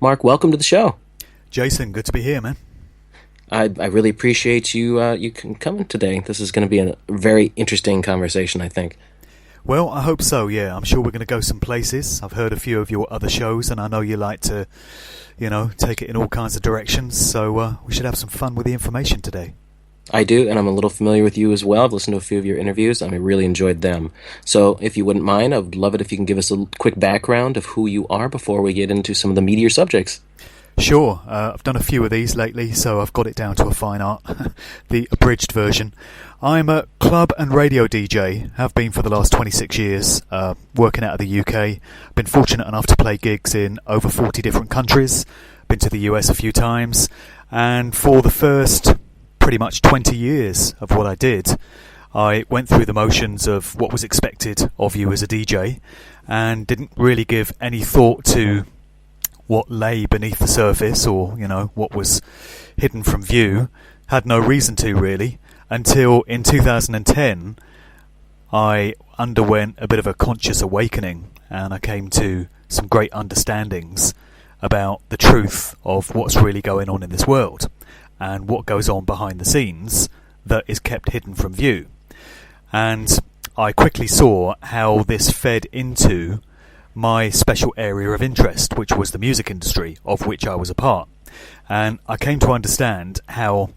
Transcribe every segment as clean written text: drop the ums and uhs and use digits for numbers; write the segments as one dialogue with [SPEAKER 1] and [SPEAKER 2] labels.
[SPEAKER 1] Mark, welcome to the show.
[SPEAKER 2] Jason, good to be here, man.
[SPEAKER 1] I really appreciate you coming today. This is going to be a very interesting conversation, I think.
[SPEAKER 2] Well, I hope so, yeah. I'm sure we're going to go some places. I've heard a few of your other shows, and I know you like to, take it in all kinds of directions, so we should have some fun with the information today.
[SPEAKER 1] I do, and I'm a little familiar with you as well. I've listened to a few of your interviews, and I really enjoyed them. So, if you wouldn't mind, I would love it if you can give us a quick background of who you are before we get into some of the meatier subjects.
[SPEAKER 2] Sure, I've done a few of these lately, so I've got it down to a fine art, the abridged version. I'm a club and radio DJ, have been for the last 26 years, working out of the UK. Been fortunate enough to play gigs in over 40 different countries, been to the US a few times, and for the first pretty much 20 years of what I did, I went through the motions of what was expected of you as a DJ, and didn't really give any thought to what lay beneath the surface, or what was hidden from view. Had no reason to, really, until in 2010 I underwent a bit of a conscious awakening, and I came to some great understandings about the truth of what's really going on in this world and what goes on behind the scenes that is kept hidden from view. And I quickly saw how this fed into my special area of interest, which was the music industry, of which I was a part. And I came to understand how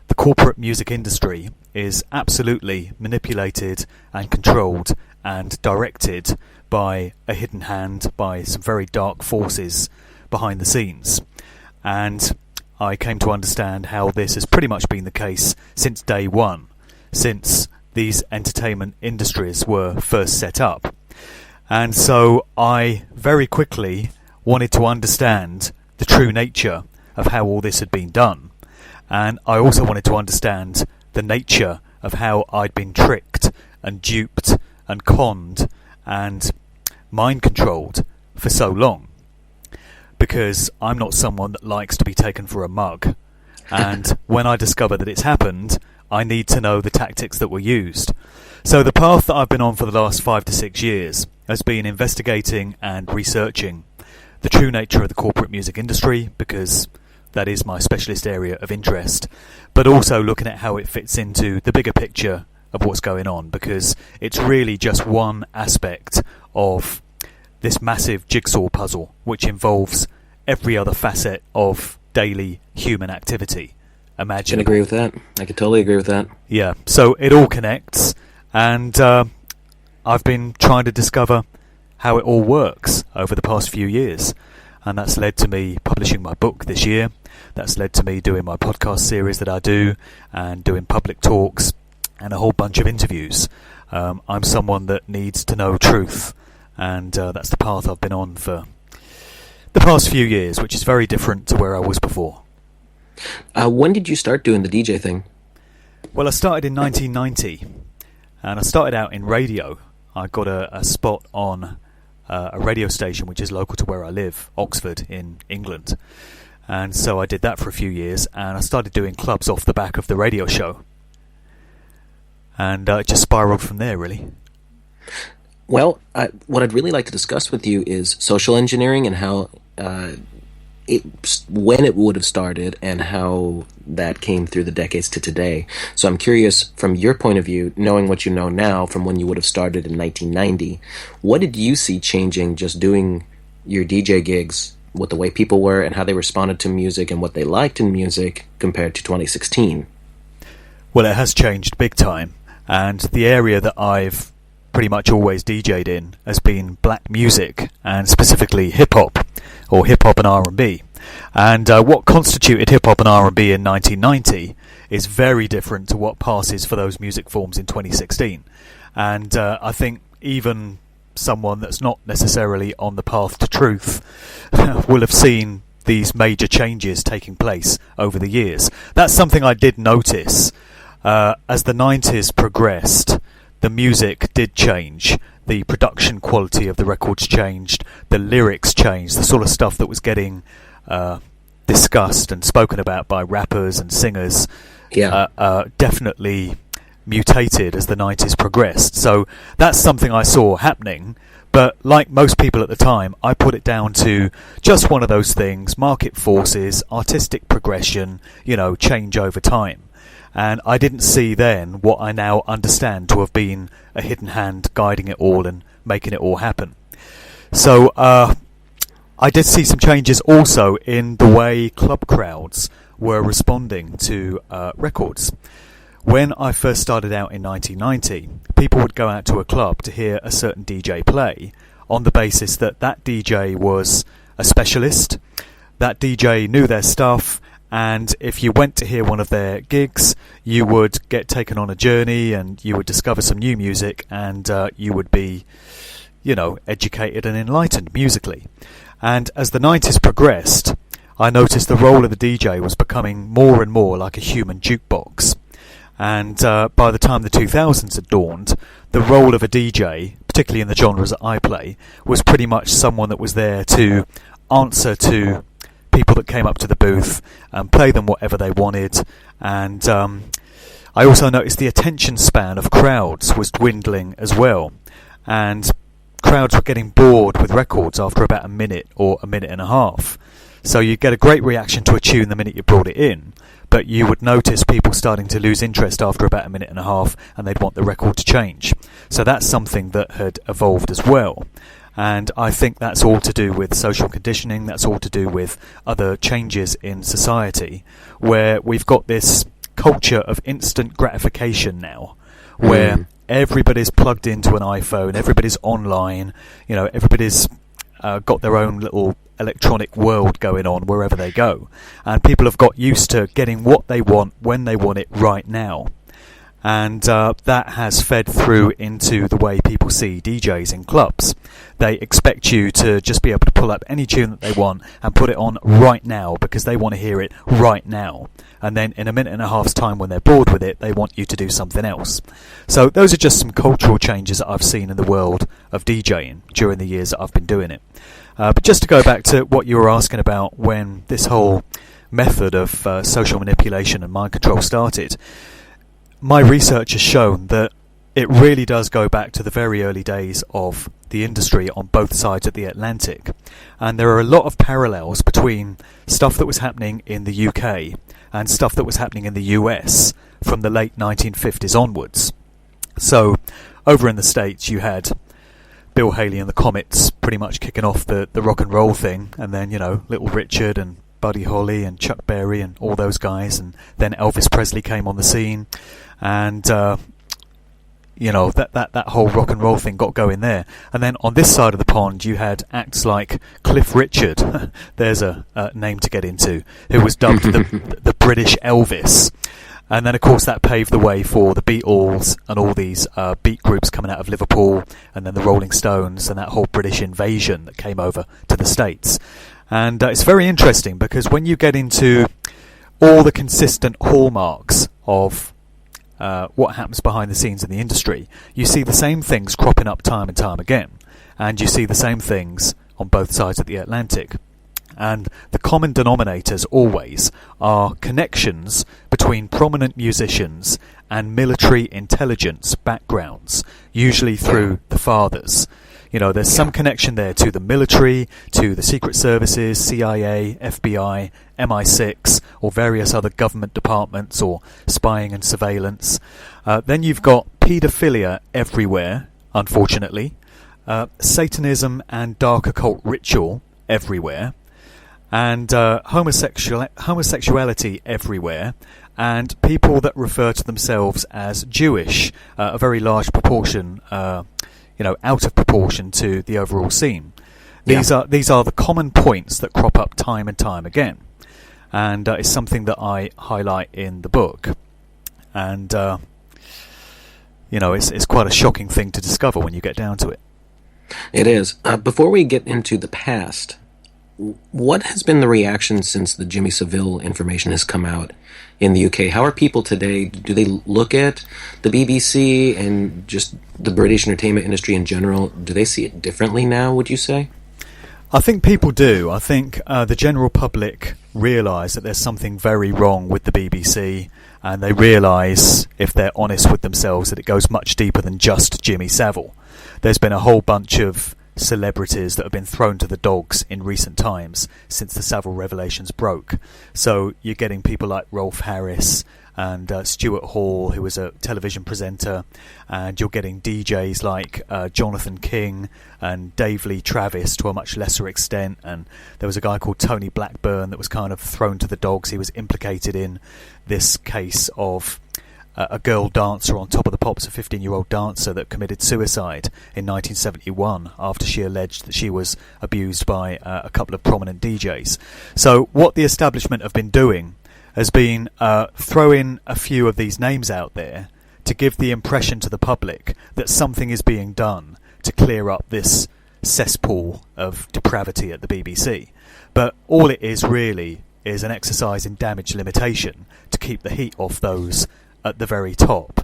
[SPEAKER 2] the corporate music industry is absolutely manipulated and controlled and directed by a hidden hand, by some very dark forces behind the scenes. And I came to understand how this has pretty much been the case since day one, since these entertainment industries were first set up. And so I very quickly wanted to understand the true nature of how all this had been done. And I also wanted to understand the nature of how I'd been tricked and duped and conned and mind controlled for so long. Because I'm not someone that likes to be taken for a mug. And when I discover that it's happened, I need to know the tactics that were used. So the path that I've been on for the last 5 to 6 years has been investigating and researching the true nature of the corporate music industry, because that is my specialist area of interest, but also looking at how it fits into the bigger picture of what's going on, because it's really just one aspect of this massive jigsaw puzzle which involves every other facet of daily human activity imaginable.
[SPEAKER 1] I can agree with that. I can totally agree with that.
[SPEAKER 2] Yeah, so it all connects, and I've been trying to discover how it all works over the past few years, and that's led to me publishing my book this year. That's led to me doing my podcast series that I do, and doing public talks and a whole bunch of interviews. I'm someone that needs to know truth, and that's the path I've been on for the past few years, which is very different to where I was before.
[SPEAKER 1] When did you start doing the DJ thing?
[SPEAKER 2] Well, I started in 1990, and I started out in radio. I got a spot on a radio station which is local to where I live, Oxford in England. And so I did that for a few years, and I started doing clubs off the back of the radio show. And it just spiraled from there, really.
[SPEAKER 1] Well, what I'd really like to discuss with you is social engineering and how when it would have started and how that came through the decades to today. So I'm curious, from your point of view, knowing what you know now from when you would have started in 1990, what did you see changing just doing your DJ gigs with the way people were and how they responded to music and what they liked in music compared to 2016?
[SPEAKER 2] Well, it has changed big time, and the area that I've pretty much always DJ'd in has been black music, and specifically hip-hop, or hip-hop and R&B. And what constituted hip-hop and R&B in 1990 is very different to what passes for those music forms in 2016. And I think even someone that's not necessarily on the path to truth will have seen these major changes taking place over the years. That's something I did notice. As the 90s progressed, the music did change. The production quality of the records changed. The lyrics changed. The sort of stuff that was getting discussed and spoken about by rappers and singers definitely mutated as the 90s progressed. So that's something I saw happening. But like most people at the time, I put it down to just one of those things: market forces, artistic progression, change over time. And I didn't see then what I now understand to have been a hidden hand guiding it all and making it all happen. So I did see some changes also in the way club crowds were responding to records. When I first started out in 1990, people would go out to a club to hear a certain DJ play on the basis that that DJ was a specialist, that DJ knew their stuff, and if you went to hear one of their gigs, you would get taken on a journey and you would discover some new music, and you would be, educated and enlightened musically. And as the 90s progressed, I noticed the role of the DJ was becoming more and more like a human jukebox. And by the time the 2000s had dawned, the role of a DJ, particularly in the genres that I play, was pretty much someone that was there to answer to people that came up to the booth and play them whatever they wanted. And I also noticed the attention span of crowds was dwindling as well, and crowds were getting bored with records after about a minute or a minute and a half. So you'd get a great reaction to a tune the minute you brought it in, but you would notice people starting to lose interest after about a minute and a half, and they'd want the record to change. So that's something that had evolved as well. And I think that's all to do with social conditioning, that's all to do with other changes in society, where we've got this culture of instant gratification now, where everybody's plugged into an iPhone, everybody's online, everybody's got their own little electronic world going on wherever they go. And people have got used to getting what they want when they want it right now. And that has fed through into the way people see DJs in clubs. They expect you to just be able to pull up any tune that they want and put it on right now because they want to hear it right now. And then in a minute and a half's time, when they're bored with it, they want you to do something else. So those are just some cultural changes that I've seen in the world of DJing during the years that I've been doing it. But just to go back to what you were asking about when this whole method of social manipulation and mind control started, my research has shown that it really does go back to the very early days of the industry on both sides of the Atlantic. And there are a lot of parallels between stuff that was happening in the UK and stuff that was happening in the US from the late 1950s onwards. So over in the States you had Bill Haley and the Comets pretty much kicking off the rock and roll thing, and then, Little Richard and Buddy Holly and Chuck Berry and all those guys, and then Elvis Presley came on the scene, and that whole rock and roll thing got going there. And then on this side of the pond you had acts like Cliff Richard, there's a name to get into, who was dubbed the British Elvis. And then, of course, that paved the way for the Beatles and all these beat groups coming out of Liverpool, and then the Rolling Stones and that whole British invasion that came over to the States. And it's very interesting because when you get into all the consistent hallmarks of what happens behind the scenes in the industry, you see the same things cropping up time and time again. And you see the same things on both sides of the Atlantic. And the common denominators always are connections between prominent musicians and military intelligence backgrounds, usually through the fathers. There's some connection there to the military, to the secret services, CIA, FBI, MI6, or various other government departments, or spying and surveillance. Then you've got paedophilia everywhere, unfortunately, Satanism and dark occult ritual everywhere, and homosexuality everywhere, and people that refer to themselves as Jewish, a very large proportion, out of proportion to the overall scene. These are the common points that crop up time and time again, and it's something that I highlight in the book. And it's quite a shocking thing to discover when you get down to it.
[SPEAKER 1] It is. Before we get into the past, what has been the reaction since the Jimmy Savile information has come out in the UK? How are people today? Do they look at the BBC and just the British entertainment industry in general? Do they see it differently now, would you say?
[SPEAKER 2] I think people do. I think the general public realise that there's something very wrong with the BBC, and they realise, if they're honest with themselves, that it goes much deeper than just Jimmy Savile. There's been a whole bunch of celebrities that have been thrown to the dogs in recent times since the Savile revelations broke. So you're getting people like Rolf Harris and Stuart Hall, who was a television presenter, and you're getting DJs like Jonathan King and Dave Lee Travis to a much lesser extent, and there was a guy called Tony Blackburn that was kind of thrown to the dogs. He was implicated in this case of a girl dancer on Top of the Pops, a 15-year-old dancer that committed suicide in 1971 after she alleged that she was abused by a couple of prominent DJs. So what the establishment have been doing has been throwing a few of these names out there to give the impression to the public that something is being done to clear up this cesspool of depravity at the BBC. But all it is really is an exercise in damage limitation to keep the heat off those at the very top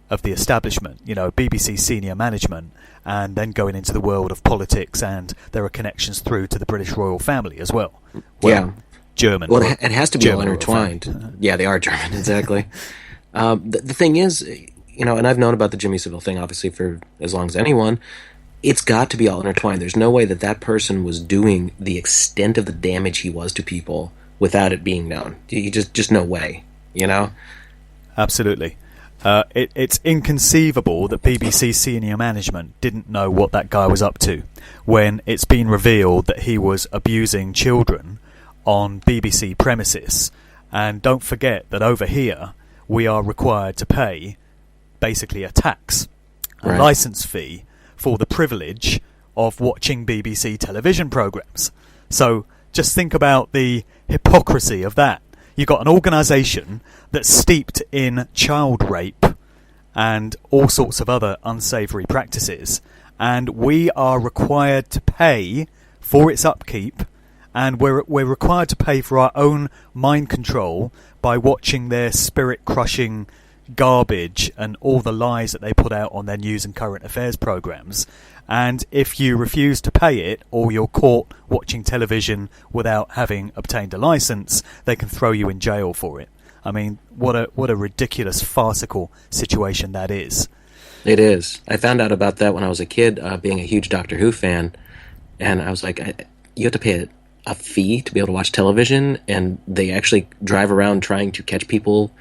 [SPEAKER 2] of the establishment, you know, BBC senior management, and then going into the world of politics, and there are connections through to the British royal family as well. German.
[SPEAKER 1] Well, it has to be all intertwined. Yeah, they are German, exactly. The thing is, you know, and I've known about the Jimmy Savile thing, obviously, for as long as anyone, it's got to be all intertwined. There's no way that that person was doing the extent of the damage he was to people without it being known. Just no way, you know?
[SPEAKER 2] Absolutely. It's inconceivable that BBC senior management didn't know what that guy was up to when it's been revealed that he was abusing children on BBC premises. And don't forget that over here we are required to pay basically a tax, a license fee for the privilege of watching BBC television programmes. So just think about the hypocrisy of that. You've got an organisation that's steeped in child rape and all sorts of other unsavoury practices, and we are required to pay for its upkeep, and we're required to pay for our own mind control by watching their spirit-crushing garbage and all the lies that they put out on their news and current affairs programmes. And if you refuse to pay it, or you're caught watching television without having obtained a licence, they can throw you in jail for it. I mean, what a ridiculous, farcical situation that is.
[SPEAKER 1] It is. I found out about that when I was a kid, being a huge Doctor Who fan, and I was like, you have to pay a fee to be able to watch television, and they actually drive around trying to catch people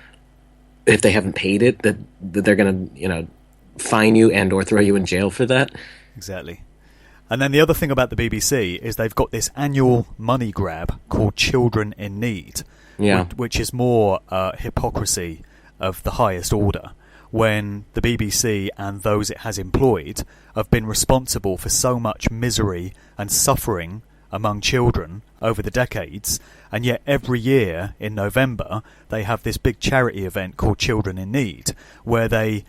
[SPEAKER 1] if they haven't paid it, that they're going to, you know, fine you and or throw you in jail for that.
[SPEAKER 2] Exactly. And then the other thing about the BBC is they've got this annual money grab called Children in Need, which is more hypocrisy of the highest order, when the BBC and those it has employed have been responsible for so much misery and suffering among children over the decades, and yet every year in November they have this big charity event called Children in Need, where they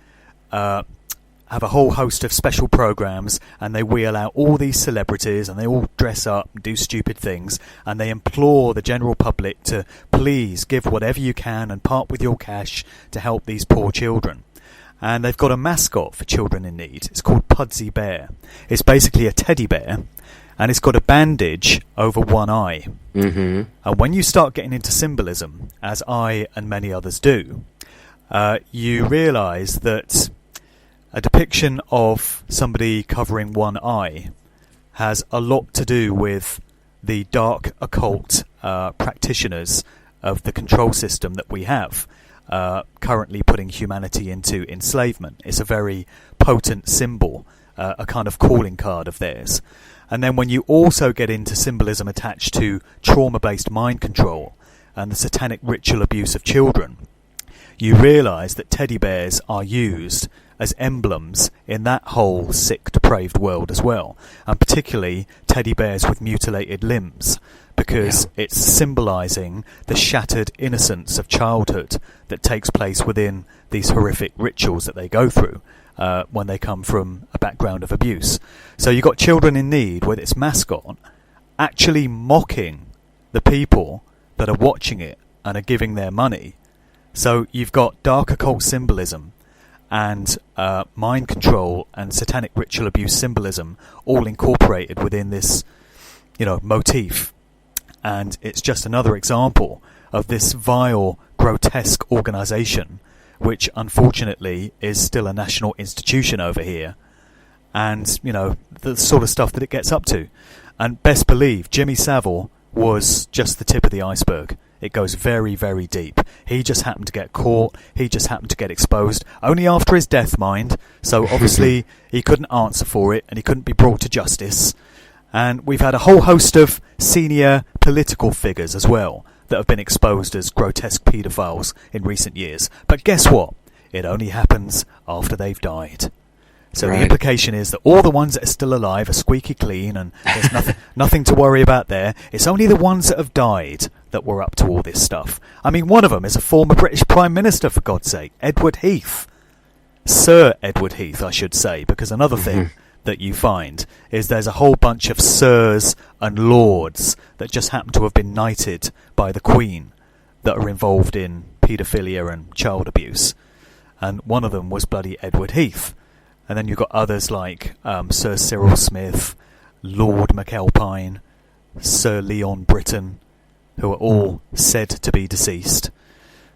[SPEAKER 2] have a whole host of special programs, and they wheel out all these celebrities, and they all dress up and do stupid things, and they implore the general public to please give whatever you can and part with your cash to help these poor children. And they've got a mascot for Children in Need. It's called Pudsey Bear. It's basically a teddy bear, and it's got a bandage over one eye.
[SPEAKER 1] Mm-hmm.
[SPEAKER 2] And when you start getting into symbolism, as I and many others do, you realise that a depiction of somebody covering one eye has a lot to do with the dark occult practitioners of the control system that we have, currently putting humanity into enslavement. It's a very potent symbol, a kind of calling card of theirs. And then when you also get into symbolism attached to trauma-based mind control and the satanic ritual abuse of children, you realise that teddy bears are used as emblems in that whole sick, depraved world as well, and particularly teddy bears with mutilated limbs, because it's symbolising the shattered innocence of childhood that takes place within these horrific rituals that they go through when they come from a background of abuse. So you've got Children in Need with its mascot actually mocking the people that are watching it and are giving their money. So you've got dark occult symbolism and mind control and satanic ritual abuse symbolism all incorporated within this, motif. And it's just another example of this vile, grotesque organisation, which unfortunately is still a national institution over here. and, you know, the sort of stuff that it gets up to. And best believe, Jimmy Savile was just the tip of the iceberg. It goes very, very deep. He just happened to get caught. He just happened to get exposed. Only after his death, mind. So obviously he couldn't answer for it, and he couldn't be brought to justice. And we've had a whole host of senior political figures as well that have been exposed as grotesque paedophiles in recent years. But guess what? It only happens after they've died. So the implication is that all the ones that are still alive are squeaky clean, and there's nothing to worry about there. It's only the ones that have died that were up to all this stuff. I mean, one of them is a former British Prime Minister, for God's sake, Edward Heath. Sir Edward Heath, I should say, because another thing that you find is there's a whole bunch of sirs and lords that just happen to have been knighted by the Queen that are involved in paedophilia and child abuse. And one of them was bloody Edward Heath. And then you've got others like Sir Cyril Smith, Lord McAlpine, Sir Leon Britton, who are all said to be deceased.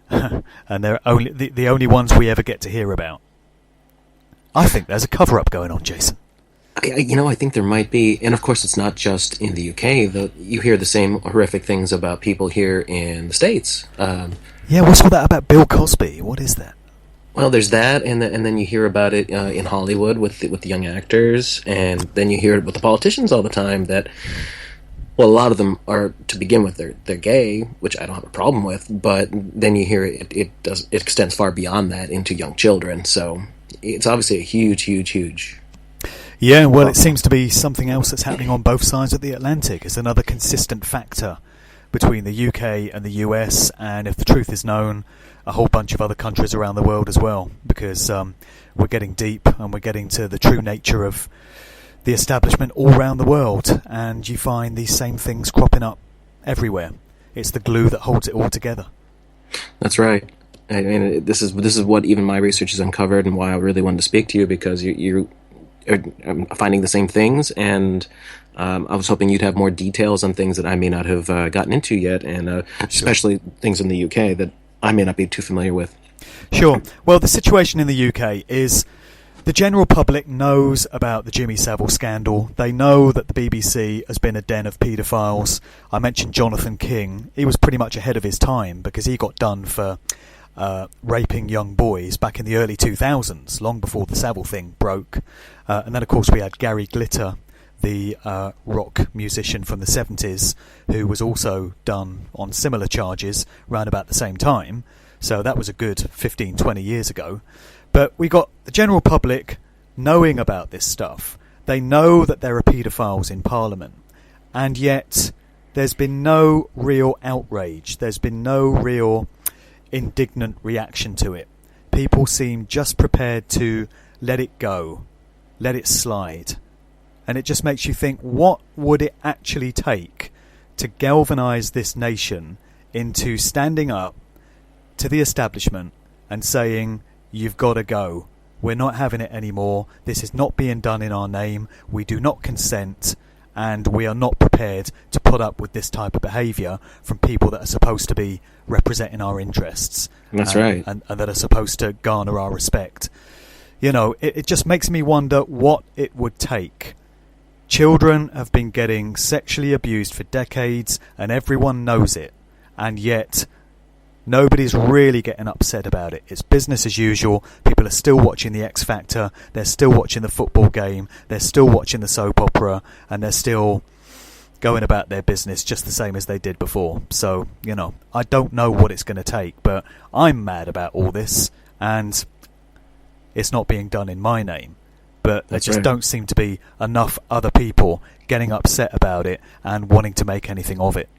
[SPEAKER 2] And they're only the only ones we ever get to hear about. I think there's a cover-up going on, Jason.
[SPEAKER 1] I think there might be. And of course, it's not just in the UK. You hear the same horrific things about people here in the States.
[SPEAKER 2] Yeah, what's all that about Bill Cosby? What is that?
[SPEAKER 1] Well, there's that, and then you hear about it in Hollywood with the young actors, and then you hear it with the politicians all the time that, well, a lot of them are, to begin with, they're gay, which I don't have a problem with, but then you hear it extends far beyond that into young children, so it's obviously a huge...
[SPEAKER 2] Yeah, well, it seems to be something else that's happening on both sides of the Atlantic. It's another consistent factor between the UK and the US, and if the truth is known, a whole bunch of other countries around the world as well, because we're getting deep and we're getting to the true nature of the establishment all around the world, and you find these same things cropping up everywhere. It's the glue that holds it all together.
[SPEAKER 1] That's right. I mean, this is what even my research has uncovered, and why I really wanted to speak to you, because you are finding the same things, and I was hoping you'd have more details on things that I may not have gotten into yet, and especially things in the UK that I may not be too familiar with.
[SPEAKER 2] Sure. Well, the situation in the UK is the general public knows about the Jimmy Savile scandal. They know that the BBC has been a den of paedophiles. I mentioned Jonathan King. He was pretty much ahead of his time, because he got done for raping young boys back in the early 2000s, long before the Savile thing broke. And then, of course, we had Gary Glitter, the rock musician from the 70s, who was also done on similar charges round about the same time. So that was a good 15, 20 years ago. But we got the general public knowing about this stuff. They know that there are paedophiles in Parliament. And yet there's been no real outrage. There's been no real indignant reaction to it. People seem just prepared to let it go, let it slide. And it just makes you think, what would it actually take to galvanise this nation into standing up to the establishment and saying, you've got to go. We're not having it anymore. This is not being done in our name. We do not consent, and we are not prepared to put up with this type of behaviour from people that are supposed to be representing our interests.
[SPEAKER 1] That's right.
[SPEAKER 2] And that are supposed to garner our respect. You know, it just makes me wonder what it would take. Children have been getting sexually abused for decades, and everyone knows it. And yet, nobody's really getting upset about it. It's business as usual. People are still watching the X Factor. They're still watching the football game. They're still watching the soap opera. And they're still going about their business just the same as they did before. So, you know, I don't know what it's going to take, but I'm mad about all this. And it's not being done in my name. But there just don't seem to be enough other people getting upset about it and wanting to make anything of it.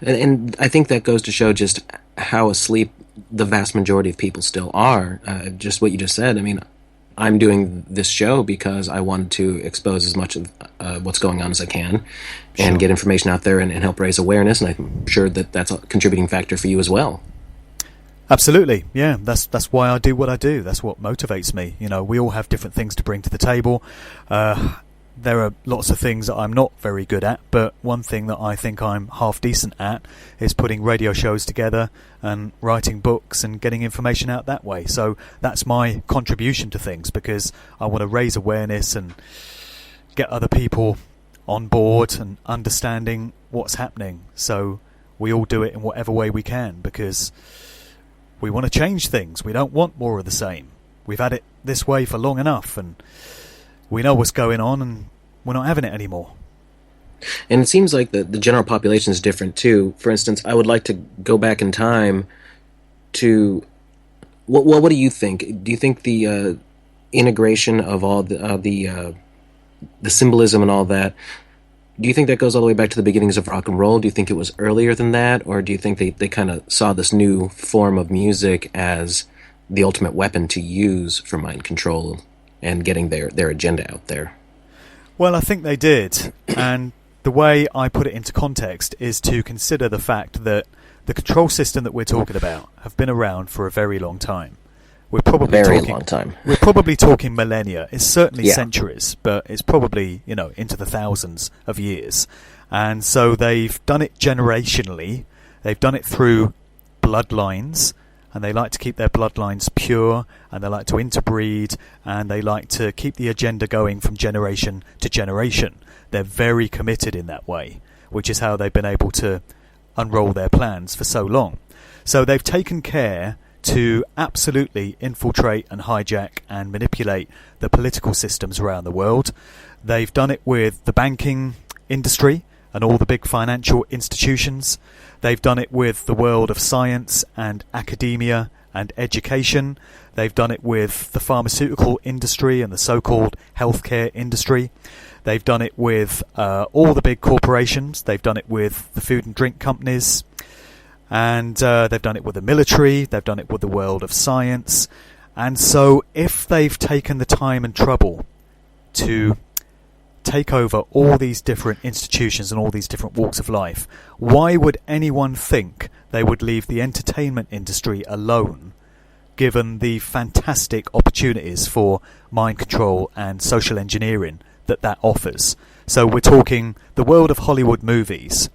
[SPEAKER 1] And I think that goes to show just how asleep the vast majority of people still are. Just what you just said. I mean, I'm doing this show because I wanted to expose as much of what's going on as I can, and get information out there and help raise awareness. And I'm sure that that's a contributing factor for you as well.
[SPEAKER 2] Absolutely, yeah. That's why I do what I do. That's what motivates me. You know, we all have different things to bring to the table. there are lots of things that I'm not very good at, but one thing that I think I'm half decent at is putting radio shows together and writing books and getting information out that way. So that's my contribution to things, because I want to raise awareness and get other people on board and understanding what's happening. So we all do it in whatever way we can, because we want to change things. We don't want more of the same. We've had it this way for long enough, and we know what's going on, and we're not having it anymore.
[SPEAKER 1] And it seems like the general population is different too. For instance, I would like to go back in time to what do you think? Do you think the integration of all the symbolism and all that, do you think that goes all the way back to the beginnings of rock and roll? Do you think it was earlier than that, or do you think they kind of saw this new form of music as the ultimate weapon to use for mind control and getting their agenda out there?
[SPEAKER 2] Well, I think they did, and the way I put it into context is to consider the fact that the control system that we're talking about have been around for a very long time. We're probably
[SPEAKER 1] long time.
[SPEAKER 2] We're probably talking millennia. It's certainly
[SPEAKER 1] Yeah.
[SPEAKER 2] centuries, but it's probably, into the thousands of years. And so they've done it generationally. They've done it through bloodlines, and they like to keep their bloodlines pure, and they like to interbreed, and they like to keep the agenda going from generation to generation. They're very committed in that way, which is how they've been able to unroll their plans for so long. So they've taken care to absolutely infiltrate and hijack and manipulate the political systems around the world. They've done it with the banking industry and all the big financial institutions. They've done it with the world of science and academia and education. They've done it with the pharmaceutical industry and the so-called healthcare industry. They've done it with all the big corporations. They've done it with the food and drink companies. And they've done it with the military. They've done it with the world of science. And so if they've taken the time and trouble to take over all these different institutions and all these different walks of life, why would anyone think they would leave the entertainment industry alone, given the fantastic opportunities for mind control and social engineering that offers? So we're talking the world of Hollywood movies,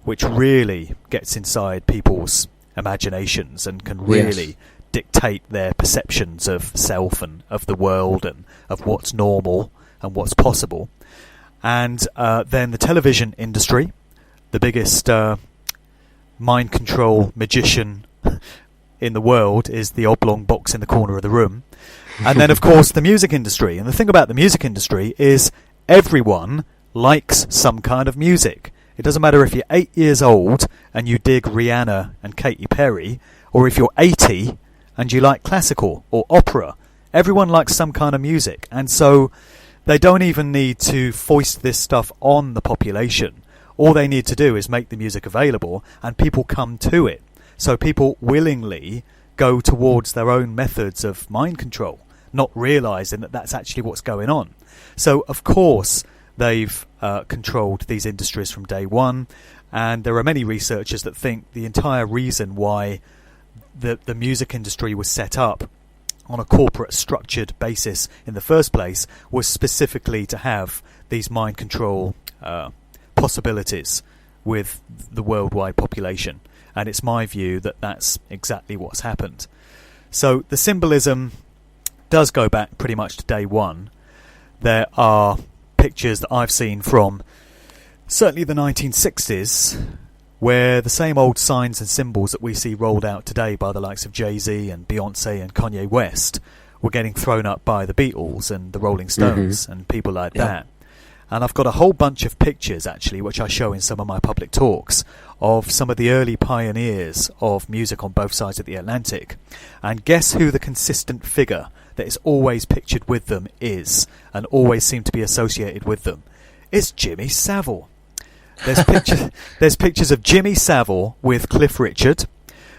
[SPEAKER 2] which really gets inside people's imaginations and can really dictate their perceptions of self and of the world and of what's normal and what's possible. And then the television industry, the biggest mind control magician in the world, is the oblong box in the corner of the room. And then, of course, the music industry. And the thing about the music industry is everyone likes some kind of music. It doesn't matter if you're 8 years old and you dig Rihanna and Katy Perry, or if you're 80 and you like classical or opera. Everyone likes some kind of music. And so they don't even need to foist this stuff on the population. All they need to do is make the music available, and people come to it. So people willingly go towards their own methods of mind control, not realising that that's actually what's going on. So, of course, they've controlled these industries from day one, and there are many researchers that think the entire reason why the music industry was set up on a corporate structured basis in the first place was specifically to have these mind control possibilities with the worldwide population. And it's my view that that's exactly what's happened. So the symbolism does go back pretty much to day one. There are pictures that I've seen from certainly the 1960s where the same old signs and symbols that we see rolled out today by the likes of Jay-Z and Beyonce and Kanye West were getting thrown up by the Beatles and the Rolling Stones and people like that. And I've got a whole bunch of pictures, actually, which I show in some of my public talks, of some of the early pioneers of music on both sides of the Atlantic. And guess who the consistent figure that is always pictured with them is, and always seem to be associated with them? It's Jimmy Savile. There's pictures of Jimmy Savile with Cliff Richard.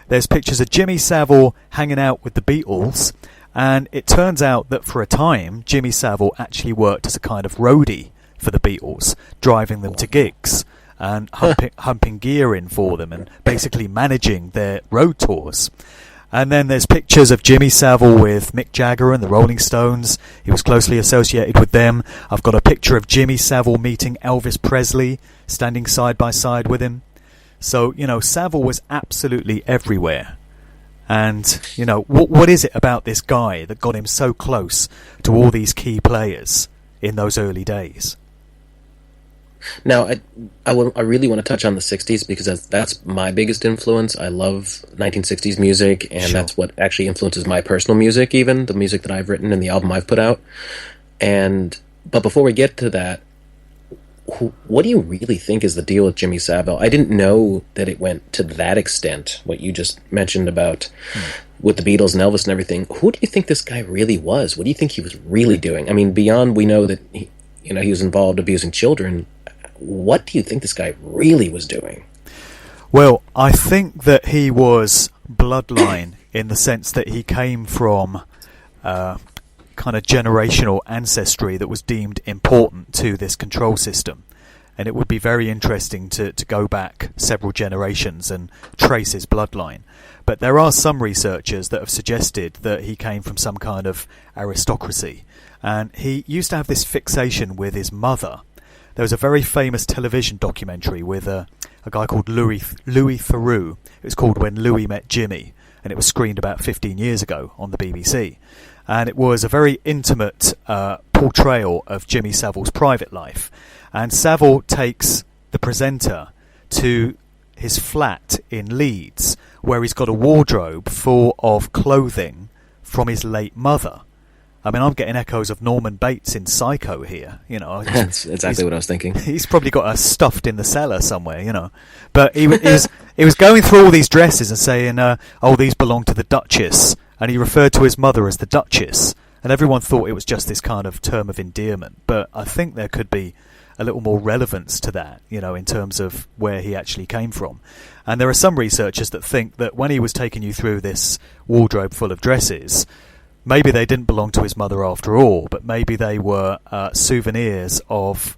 [SPEAKER 2] There's pictures of Jimmy Savile hanging out with the Beatles. And it turns out that for a time, Jimmy Savile actually worked as a kind of roadie for the Beatles, driving them to gigs and humping gear in for them and basically managing their road tours. And then there's pictures of Jimmy Savile with Mick Jagger and the Rolling Stones. He was closely associated with them. I've got a picture of Jimmy Savile meeting Elvis Presley, standing side by side with him. So, Savile was absolutely everywhere. And, what is it about this guy that got him so close to all these key players in those early days?
[SPEAKER 1] Now, I really want to touch on the 60s because that's my biggest influence. I love 1960s music, and that's what actually influences my personal music, even the music that I've written and the album I've put out. But before we get to that, what do you really think is the deal with Jimmy Savile? I didn't know that it went to that extent, what you just mentioned about with the Beatles and Elvis and everything. Who do you think this guy really was? What do you think he was really doing? I mean, beyond we know that he was involved abusing children, what do you think this guy really was doing?
[SPEAKER 2] Well, I think that he was bloodline in the sense that he came from kind of generational ancestry that was deemed important to this control system. And it would be very interesting to go back several generations and trace his bloodline. But there are some researchers that have suggested that he came from some kind of aristocracy. And he used to have this fixation with his mother. There was a very famous television documentary with a guy called Louis Theroux. It was called When Louis Met Jimmy, and it was screened about 15 years ago on the BBC. And it was a very intimate portrayal of Jimmy Savile's private life. And Savile takes the presenter to his flat in Leeds, where he's got a wardrobe full of clothing from his late mother. I mean, I'm getting echoes of Norman Bates in Psycho here,
[SPEAKER 1] That's exactly what I was thinking.
[SPEAKER 2] He's probably got us stuffed in the cellar somewhere, But he was going through all these dresses and saying, these belong to the Duchess. And he referred to his mother as the Duchess. And everyone thought it was just this kind of term of endearment. But I think there could be a little more relevance to that, in terms of where he actually came from. And there are some researchers that think that when he was taking you through this wardrobe full of dresses, maybe they didn't belong to his mother after all, but maybe they were souvenirs of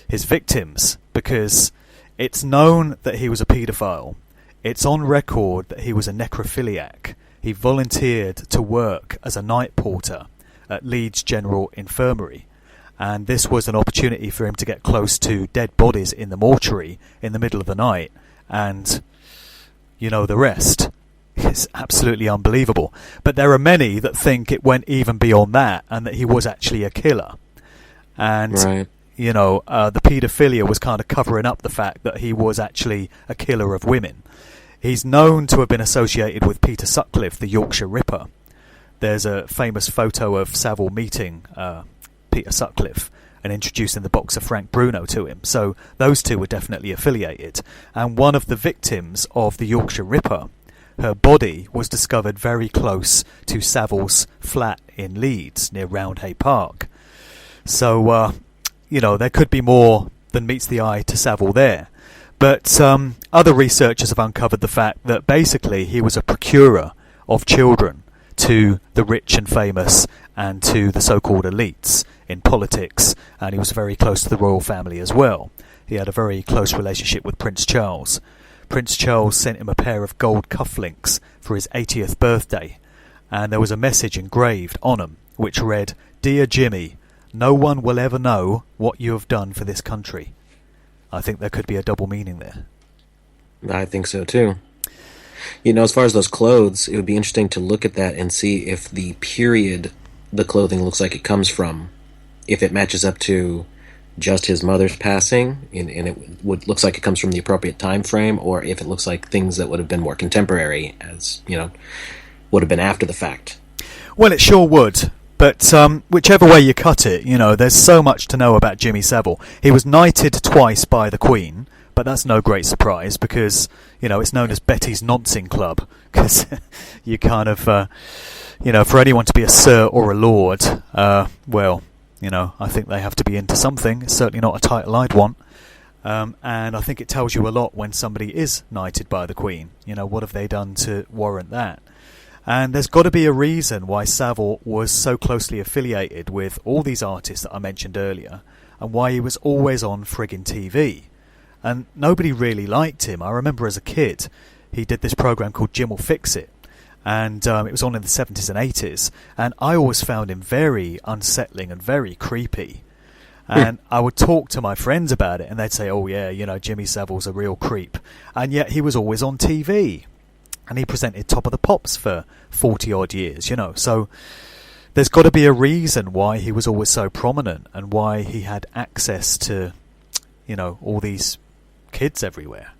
[SPEAKER 2] his victims, because it's known that he was a paedophile. It's on record that he was a necrophiliac. He volunteered to work as a night porter at Leeds General Infirmary, and this was an opportunity for him to get close to dead bodies in the mortuary in the middle of the night, and the rest. It's absolutely unbelievable. But there are many that think it went even beyond that and that he was actually a killer. And,
[SPEAKER 1] right.
[SPEAKER 2] The paedophilia was kind of covering up the fact that he was actually a killer of women. He's known to have been associated with Peter Sutcliffe, the Yorkshire Ripper. There's a famous photo of Savile meeting Peter Sutcliffe and introducing the boxer Frank Bruno to him. So those two were definitely affiliated. And one of the victims of the Yorkshire Ripper, her body was discovered very close to Savile's flat in Leeds, near Roundhay Park. So, there could be more than meets the eye to Savile there. But other researchers have uncovered the fact that basically he was a procurer of children to the rich and famous and to the so-called elites in politics, and he was very close to the royal family as well. He had a very close relationship with Prince Charles. Prince Charles sent him a pair of gold cufflinks for his 80th birthday, and there was a message engraved on them which read, "Dear Jimmy, no one will ever know what you have done for this country." I think there could be a double meaning there.
[SPEAKER 1] I think so too. As far as those clothes, it would be interesting to look at that and see if the period the clothing looks like it comes from, if it matches up to just his mother's passing, and looks like it comes from the appropriate time frame, or if it looks like things that would have been more contemporary, as would have been after the fact.
[SPEAKER 2] Well, it sure would. But whichever way you cut it, there's so much to know about Jimmy Savile. He was knighted twice by the Queen, but that's no great surprise because, it's known as Betty's Noncing Club, because you kind of, for anyone to be a Sir or a Lord, I think they have to be into something. It's certainly not a title I'd want. And I think it tells you a lot when somebody is knighted by the Queen. What have they done to warrant that? And there's got to be a reason why Savile was so closely affiliated with all these artists that I mentioned earlier, and why he was always on friggin' TV. And nobody really liked him. I remember as a kid, he did this program called Jim Will Fix It, and it was on in the 70s and 80s, and I always found him very unsettling and very creepy. And I would talk to my friends about it, and they'd say, oh yeah, Jimmy Savile's a real creep. And yet he was always on TV, and he presented Top of the Pops for 40 odd years, so there's got to be a reason why he was always so prominent and why he had access to all these kids everywhere.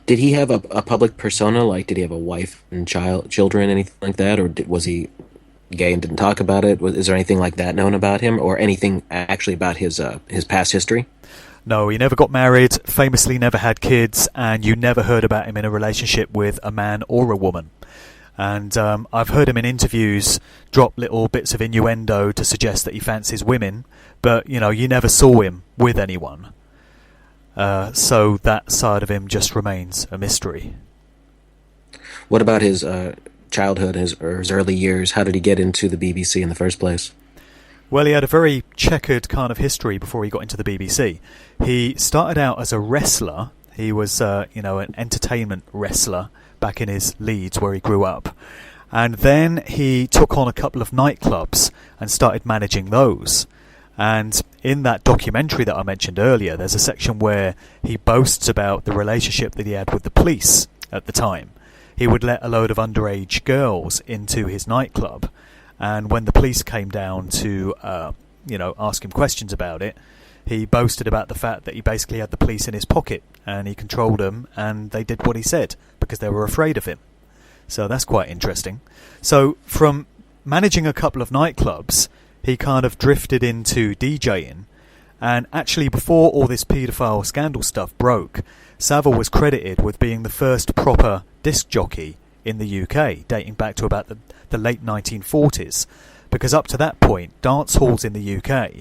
[SPEAKER 1] Did he have a public persona? Like, did he have a wife and children, anything like that? Or was he gay and didn't talk about it? Is there anything like that known about him? Or anything actually about his past history?
[SPEAKER 2] No, he never got married, famously never had kids, and you never heard about him in a relationship with a man or a woman. And I've heard him in interviews drop little bits of innuendo to suggest that he fancies women, but, you never saw him with anyone. So that side of him just remains a mystery.
[SPEAKER 1] What about his childhood, his early years? How did he get into the BBC in the first place?
[SPEAKER 2] Well, he had a very checkered kind of history before he got into the BBC. He started out as a wrestler. He was, an entertainment wrestler back in his Leeds where he grew up. And then he took on a couple of nightclubs and started managing those. And in that documentary that I mentioned earlier, there's a section where he boasts about the relationship that he had with the police at the time. He would let a load of underage girls into his nightclub, and when the police came down to, ask him questions about it, he boasted about the fact that he basically had the police in his pocket, and he controlled them, and they did what he said, because they were afraid of him. So that's quite interesting. So from managing a couple of nightclubs, he kind of drifted into DJing, and actually before all this paedophile scandal stuff broke, Savile was credited with being the first proper disc jockey in the UK, dating back to about the late 1940s, because up to that point, dance halls in the UK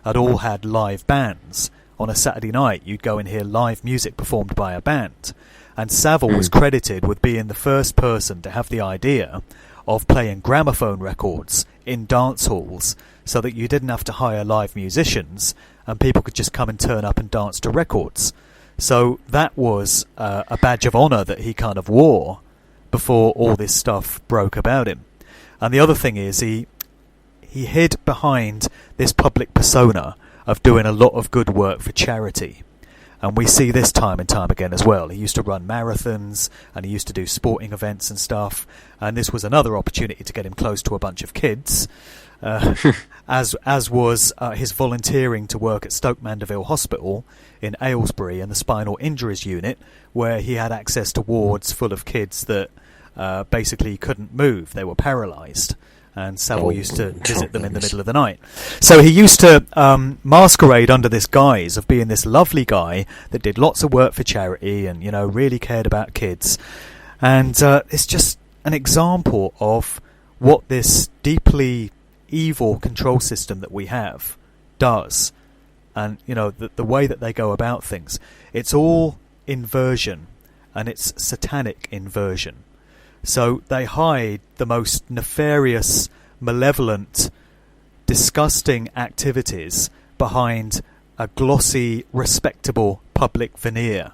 [SPEAKER 2] had all had live bands. On a Saturday night, you'd go and hear live music performed by a band, and Savile was credited with being the first person to have the idea of playing gramophone records in dance halls so that you didn't have to hire live musicians and people could just come and turn up and dance to records. So that was a badge of honour that he kind of wore before all this stuff broke about him. And the other thing is he hid behind this public persona of doing a lot of good work for charity. And we see this time and time again as well. He used to run marathons, and he used to do sporting events and stuff. And this was another opportunity to get him close to a bunch of kids, as was his volunteering to work at Stoke Mandeville Hospital in Aylesbury in the spinal injuries unit, where he had access to wards full of kids that basically couldn't move. They were paralysed. And Savile used to visit them in the middle of the night. So he used to masquerade under this guise of being this lovely guy that did lots of work for charity and, really cared about kids. And it's just an example of what this deeply evil control system that we have does. And, the way that they go about things. It's all inversion, and it's satanic inversion. So they hide the most nefarious, malevolent, disgusting activities behind a glossy, respectable public veneer.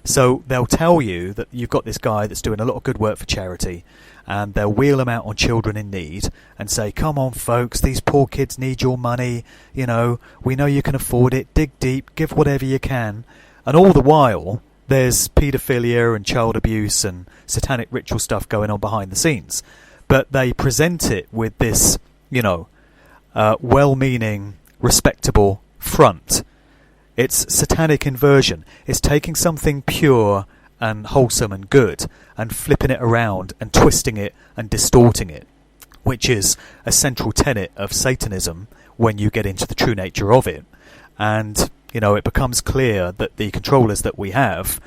[SPEAKER 2] So they'll tell you that you've got this guy that's doing a lot of good work for charity, and they'll wheel him out on children in need and say, come on folks, these poor kids need your money, we know you can afford it, dig deep, give whatever you can. And all the while, there's paedophilia and child abuse and satanic ritual stuff going on behind the scenes. But they present it with this, well-meaning, respectable front. It's satanic inversion. It's taking something pure and wholesome and good and flipping it around and twisting it and distorting it, which is a central tenet of Satanism when you get into the true nature of it. And it becomes clear that the controllers that we have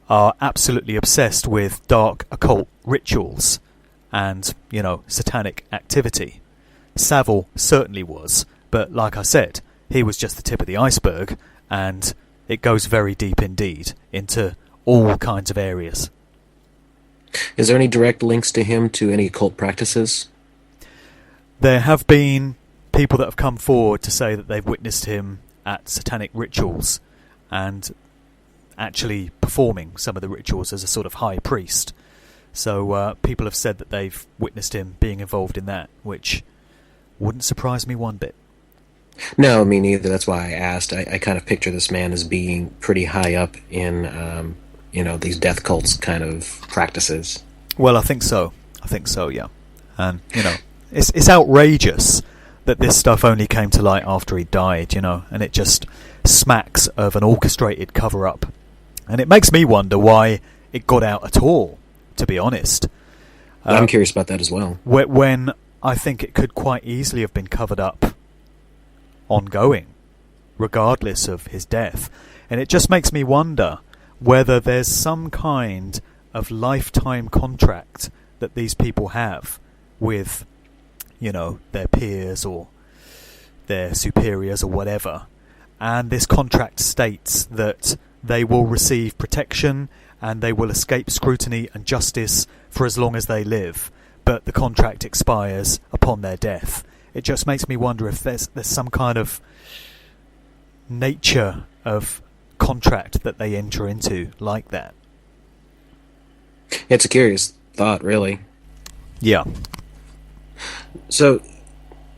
[SPEAKER 2] are absolutely obsessed with dark occult rituals and, satanic activity. Savile certainly was, but like I said, he was just the tip of the iceberg, and it goes very deep indeed into all kinds of areas.
[SPEAKER 1] Is there any direct links to him to any occult practices?
[SPEAKER 2] There have been people that have come forward to say that they've witnessed him at satanic rituals and actually performing some of the rituals as a sort of high priest. So people have said that they've witnessed him being involved in that, which wouldn't surprise me one bit.
[SPEAKER 1] No, me neither. That's why I asked. I kind of picture this man as being pretty high up in, these death cults kind of practices.
[SPEAKER 2] Well, I think so. Yeah. And, it's outrageous that this stuff only came to light after he died, and it just smacks of an orchestrated cover-up. And it makes me wonder why it got out at all, to be honest.
[SPEAKER 1] I'm curious about that as well.
[SPEAKER 2] When I think it could quite easily have been covered up ongoing, regardless of his death. And it just makes me wonder whether there's some kind of lifetime contract that these people have with, their peers or their superiors or whatever. And this contract states that they will receive protection and they will escape scrutiny and justice for as long as they live, but the contract expires upon their death. It just makes me wonder if there's some kind of nature of contract that they enter into like that.
[SPEAKER 1] It's a curious thought, really.
[SPEAKER 2] Yeah.
[SPEAKER 1] So,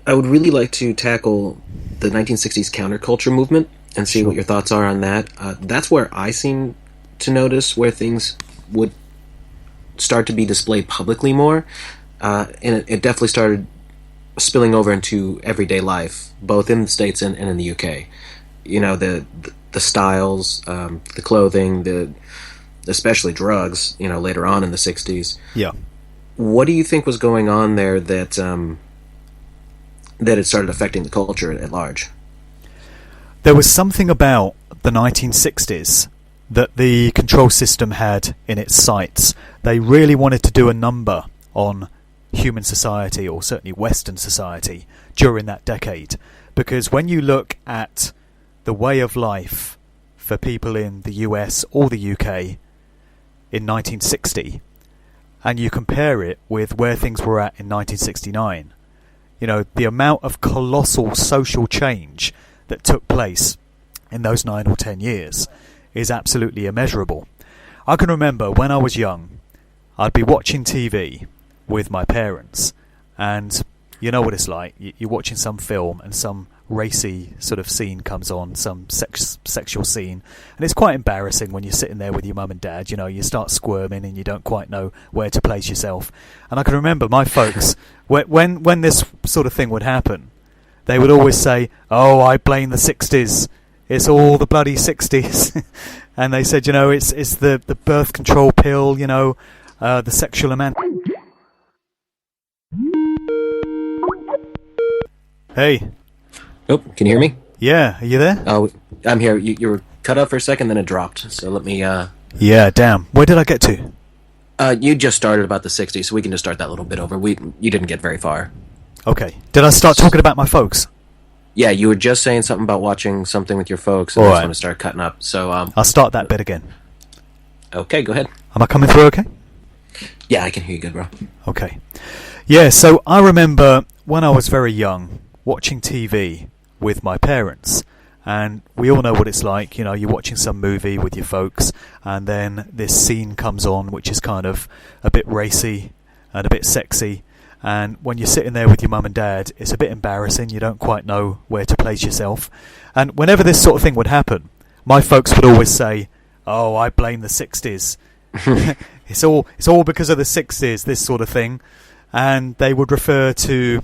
[SPEAKER 1] I would really like to tackle the 1960s counterculture movement and see what your thoughts are on that. That's where I seem to notice where things would start to be displayed publicly more, and it definitely started spilling over into everyday life, both in the States and in the UK. The styles, the clothing, especially drugs, later on in the 60s.
[SPEAKER 2] Yeah.
[SPEAKER 1] What do you think was going on there that it started affecting the culture at large?
[SPEAKER 2] There was something about the 1960s that the control system had in its sights. They really wanted to do a number on human society, or certainly Western society, during that decade. Because when you look at the way of life for people in the US or the UK in 1960, and you compare it with where things were at in 1969, the amount of colossal social change that took place in those 9 or 10 years is absolutely immeasurable. I can remember when I was young, I'd be watching TV with my parents, and you know what it's like. You're watching some film and some racy sort of scene comes on, some sexual scene, and it's quite embarrassing when you're sitting there with your mum and dad. You start squirming and you don't quite know where to place yourself. And I can remember my folks, when this sort of thing would happen, they would always say, "Oh, I blame the 60s. It's all the bloody 60s." And they said, it's the birth control pill, the sexual Hey.
[SPEAKER 1] Oh, can you hear me?
[SPEAKER 2] Yeah, are you there?
[SPEAKER 1] Oh, I'm here. You were cut off for a second, then it dropped. So let me...
[SPEAKER 2] Yeah, damn. Where did I get to?
[SPEAKER 1] You just started about the 60s, so we can just start that little bit over. You didn't get very far.
[SPEAKER 2] Okay. Did I start talking about my folks?
[SPEAKER 1] Yeah, you were just saying something about watching something with your folks, and I just want to start cutting up. So
[SPEAKER 2] I'll start that bit again.
[SPEAKER 1] Okay, go ahead.
[SPEAKER 2] Am I coming through okay?
[SPEAKER 1] Yeah, I can hear you good, bro.
[SPEAKER 2] Okay. Yeah, so I remember when I was very young, watching TV with my parents, and we all know what it's like. You're watching some movie with your folks, and then this scene comes on which is kind of a bit racy and a bit sexy, and when you're sitting there with your mum and dad, it's a bit embarrassing. You don't quite know where to place yourself, and whenever this sort of thing would happen, my folks would always say, "Oh, I blame the 60s. It's all because of the 60s, this sort of thing." And they would refer to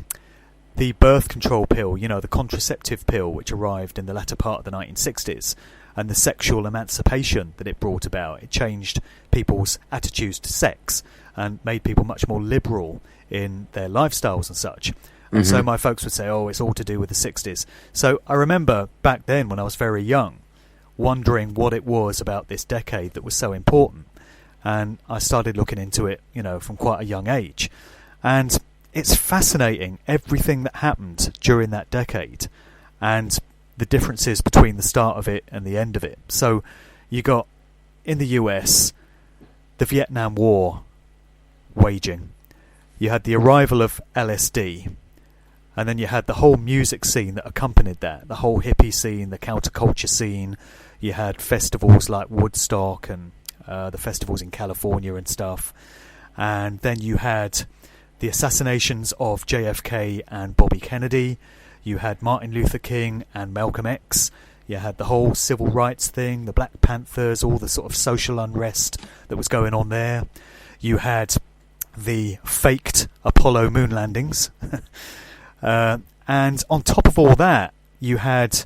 [SPEAKER 2] the birth control pill, the contraceptive pill, which arrived in the latter part of the 1960s, and the sexual emancipation that it brought about. It changed people's attitudes to sex and made people much more liberal in their lifestyles and such. And so my folks would say, "Oh, it's all to do with the 60s." So I remember back then when I was very young, wondering what it was about this decade that was so important. And I started looking into it, from quite a young age. And it's fascinating, everything that happened during that decade and the differences between the start of it and the end of it. So you got, in the US, the Vietnam War waging. You had the arrival of LSD, and then you had the whole music scene that accompanied that, the whole hippie scene, the counterculture scene. You had festivals like Woodstock and the festivals in California and stuff. And then you had the assassinations of JFK and Bobby Kennedy. You had Martin Luther King and Malcolm X. You had the whole civil rights thing, the Black Panthers, all the sort of social unrest that was going on there. You had the faked Apollo moon landings. And on top of all that, you had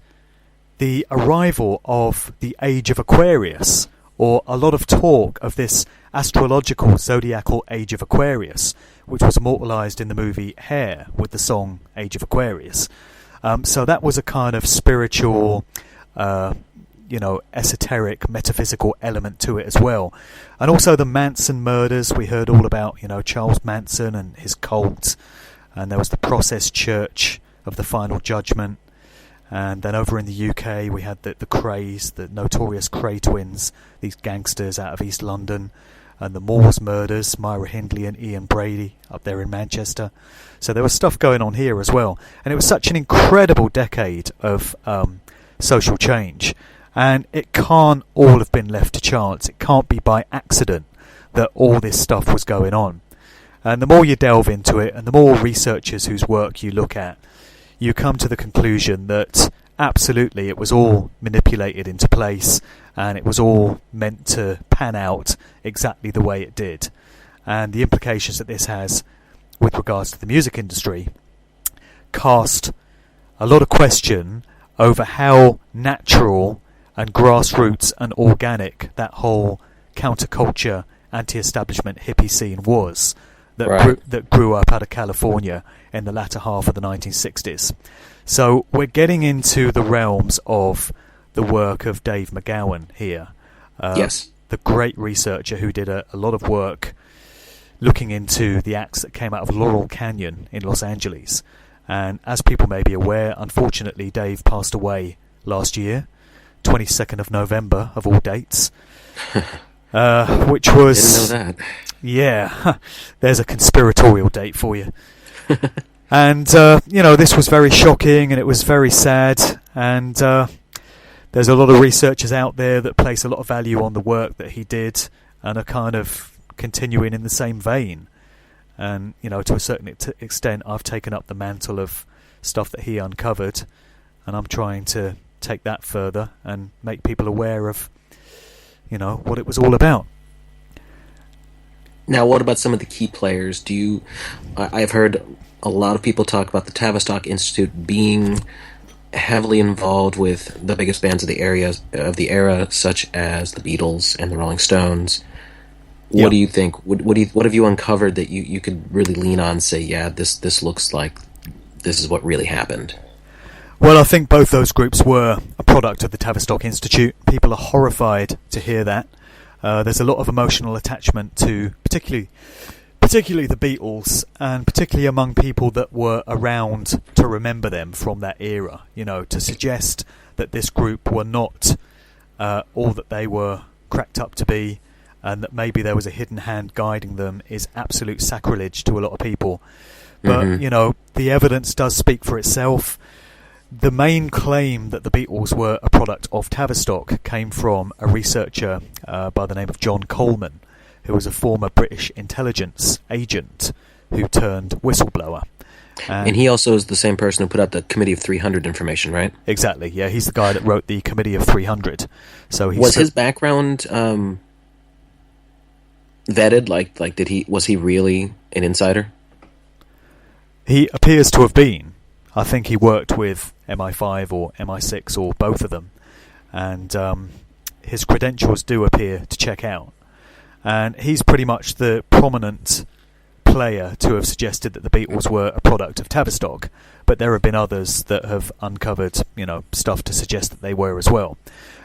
[SPEAKER 2] the arrival of the Age of Aquarius, or a lot of talk of this astrological zodiacal Age of Aquarius, which was immortalised in the movie Hair with the song Age of Aquarius. So that was a kind of spiritual, esoteric, metaphysical element to it as well. And also the Manson murders. We heard all about, Charles Manson and his cult. And there was the Process Church of the Final Judgment. And then over in the UK, we had the Krays, the notorious Kray twins, these gangsters out of East London, and the Moores murders, Myra Hindley and Ian Brady up there in Manchester. So there was stuff going on here as well. And it was such an incredible decade of social change. And it can't all have been left to chance. It can't be by accident that all this stuff was going on. And the more you delve into it, and the more researchers whose work you look at, you come to the conclusion that absolutely it was all manipulated into place, and it was all meant to pan out exactly the way it did. And the implications that this has with regards to the music industry cast a lot of question over how natural and grassroots and organic that whole counterculture, anti-establishment hippie scene was that grew up out of California in the latter half of the 1960s. So we're getting into the realms of the work of Dave McGowan here.
[SPEAKER 1] Yes.
[SPEAKER 2] The great researcher who did a lot of work looking into the acts that came out of Laurel Canyon in Los Angeles. And as people may be aware, unfortunately, Dave passed away last year, 22nd of November of all dates, which was...
[SPEAKER 1] Didn't know that.
[SPEAKER 2] Yeah, there's a conspiratorial date for you. And, this was very shocking and it was very sad. And there's a lot of researchers out there that place a lot of value on the work that he did and are kind of continuing in the same vein. And, to a certain extent, I've taken up the mantle of stuff that he uncovered. And I'm trying to take that further and make people aware of, what it was all about.
[SPEAKER 1] Now, what about some of the key players? I've heard a lot of people talk about the Tavistock Institute being heavily involved with the biggest bands of the era, such as the Beatles and the Rolling Stones. What do you think? What have you uncovered that you could really lean on and say, yeah, this looks like this is what really happened?
[SPEAKER 2] Well, I think both those groups were a product of the Tavistock Institute. People are horrified to hear that. There's a lot of emotional attachment to particularly the Beatles, and particularly among people that were around to remember them from that era. To suggest that this group were not all that they were cracked up to be, and that maybe there was a hidden hand guiding them, is absolute sacrilege to a lot of people. But, the evidence does speak for itself. The main claim that the Beatles were a product of Tavistock came from a researcher by the name of John Coleman, who was a former British intelligence agent who turned whistleblower.
[SPEAKER 1] And he also is the same person who put out the Committee of 300 information, right?
[SPEAKER 2] Exactly, yeah. He's the guy that wrote the Committee of 300. So
[SPEAKER 1] was his background vetted? Was he really an insider?
[SPEAKER 2] He appears to have been. I think he worked with MI5 or MI6 or both of them, and his credentials do appear to check out. And he's pretty much the prominent player to have suggested that the Beatles were a product of Tavistock, but there have been others that have uncovered, stuff to suggest that they were as well.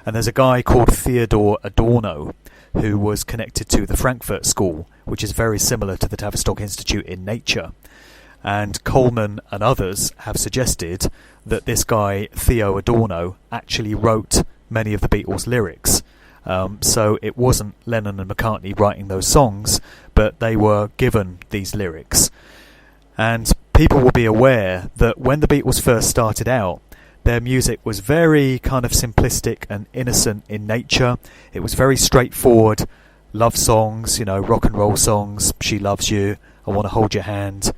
[SPEAKER 2] And there's a guy called Theodore Adorno who was connected to the Frankfurt School, which is very similar to the Tavistock Institute in nature. And Coleman and others have suggested that this guy, Theo Adorno, actually wrote many of the Beatles' lyrics. So it wasn't Lennon and McCartney writing those songs, but they were given these lyrics. And people will be aware that when the Beatles first started out, their music was very kind of simplistic and innocent in nature. It was very straightforward, love songs, rock and roll songs, She Loves You, I Want to Hold Your Hand,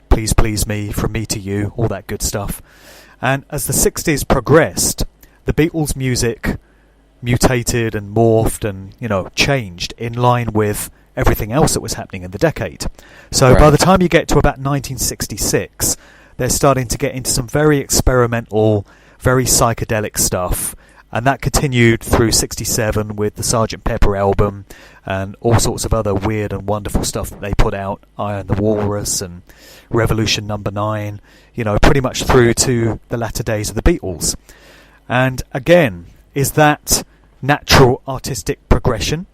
[SPEAKER 2] Please Please Me, From Me to You, all that good stuff. And as the 60s progressed, the Beatles' music mutated and morphed and, changed in line with everything else that was happening in the decade. So by the time you get to about 1966, they're starting to get into some very experimental, very psychedelic stuff. And that continued through 67 with the Sgt. Pepper album and all sorts of other weird and wonderful stuff that they put out, Eye and the Walrus and Revolution Number 9, pretty much through to the latter days of the Beatles. And again, is that natural artistic progression,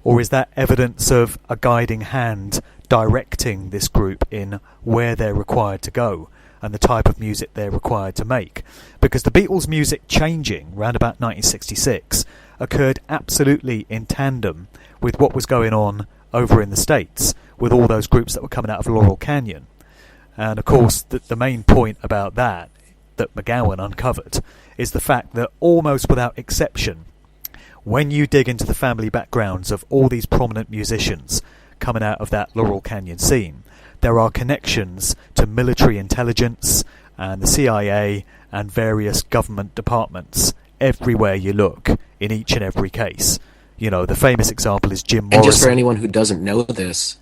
[SPEAKER 2] or is that evidence of a guiding hand directing this group in where they're required to go and the type of music they're required to make? Because the Beatles' music changing around about 1966 occurred absolutely in tandem with what was going on over in the States with all those groups that were coming out of Laurel Canyon. And of course, the main point about that McGowan uncovered is the fact that almost without exception, when you dig into the family backgrounds of all these prominent musicians coming out of that Laurel Canyon scene, there are connections to military intelligence and the CIA and various government departments everywhere you look in each and every case. The famous example is Jim Morrison.
[SPEAKER 1] And just for anyone who doesn't know this,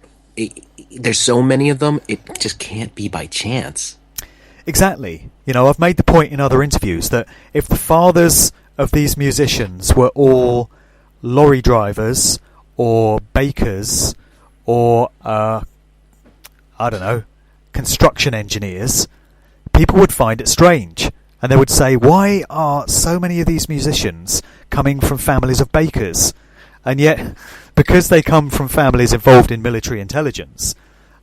[SPEAKER 1] there's so many of them, it just can't be by chance.
[SPEAKER 2] Exactly. I've made the point in other interviews that if the fathers of these musicians were all lorry drivers or bakers or, construction engineers, people would find it strange. And they would say, why are so many of these musicians coming from families of bakers? And yet, because they come from families involved in military intelligence,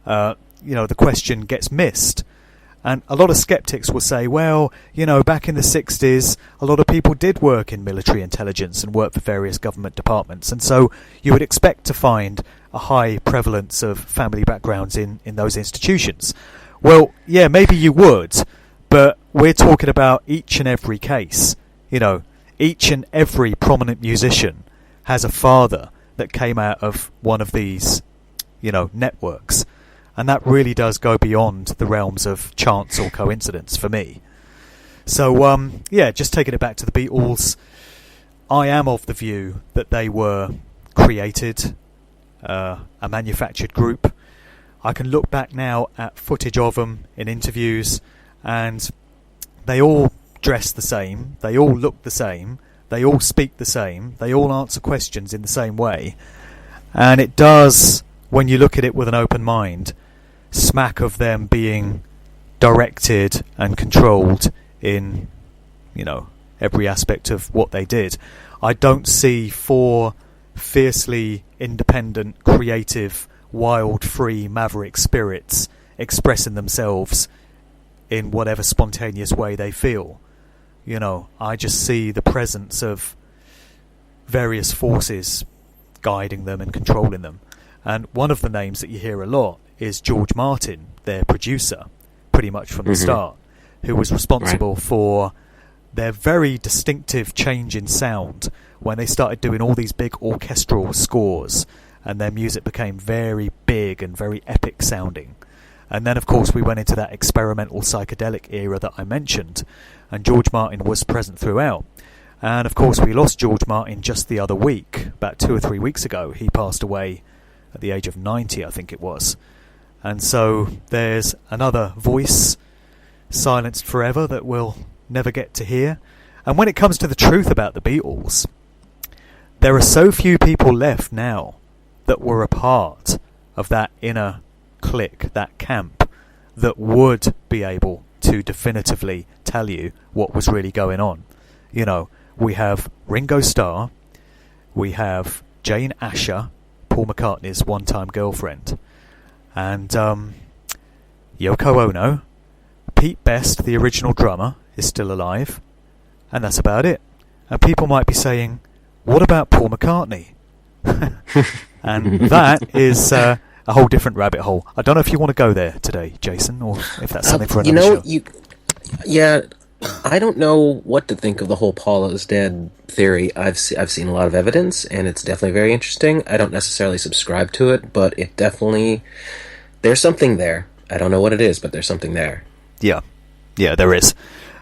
[SPEAKER 2] the question gets missed. And a lot of skeptics will say, well, back in the 60s, a lot of people did work in military intelligence and work for various government departments. And so you would expect to find a high prevalence of family backgrounds in those institutions. Well, yeah, maybe you would, but we're talking about each and every case. Each and every prominent musician has a father that came out of one of these, networks. And that really does go beyond the realms of chance or coincidence for me. So, just taking it back to the Beatles, I am of the view that they were created, a manufactured group. I can look back now at footage of them in interviews, and they all dress the same, they all look the same, they all speak the same, they all answer questions in the same way. And it does, when you look at it with an open mind, smack of them being directed and controlled in, every aspect of what they did. I don't see four fiercely independent, creative, wild, free, maverick spirits expressing themselves in whatever spontaneous way they feel. I just see the presence of various forces guiding them and controlling them. And one of the names that you hear a lot is George Martin, their producer, pretty much from the start, who was responsible for their very distinctive change in sound when they started doing all these big orchestral scores, and their music became very big and very epic sounding. And then, of course, we went into that experimental psychedelic era that I mentioned, and George Martin was present throughout. And, of course, we lost George Martin just the other week, about 2 or 3 weeks ago. He passed away at the age of 90, I think it was. And so there's another voice silenced forever that we'll never get to hear. And when it comes to the truth about the Beatles, there are so few people left now that were a part of that inner clique, that camp, that would be able to definitively tell you what was really going on. We have Ringo Starr, we have Jane Asher, Paul McCartney's one-time girlfriend, and Yoko Ono. Pete Best, the original drummer, is still alive, and that's about it. And people might be saying, what about Paul McCartney? And that is a whole different rabbit hole. I don't know if you want to go there today, Jason, or if that's something for another show.
[SPEAKER 1] I don't know what to think of the whole Paul is dead theory. I've seen a lot of evidence, and it's definitely very interesting. I don't necessarily subscribe to it, but it definitely there's something there. I don't know what it is, but there's something there.
[SPEAKER 2] Yeah, yeah, there is.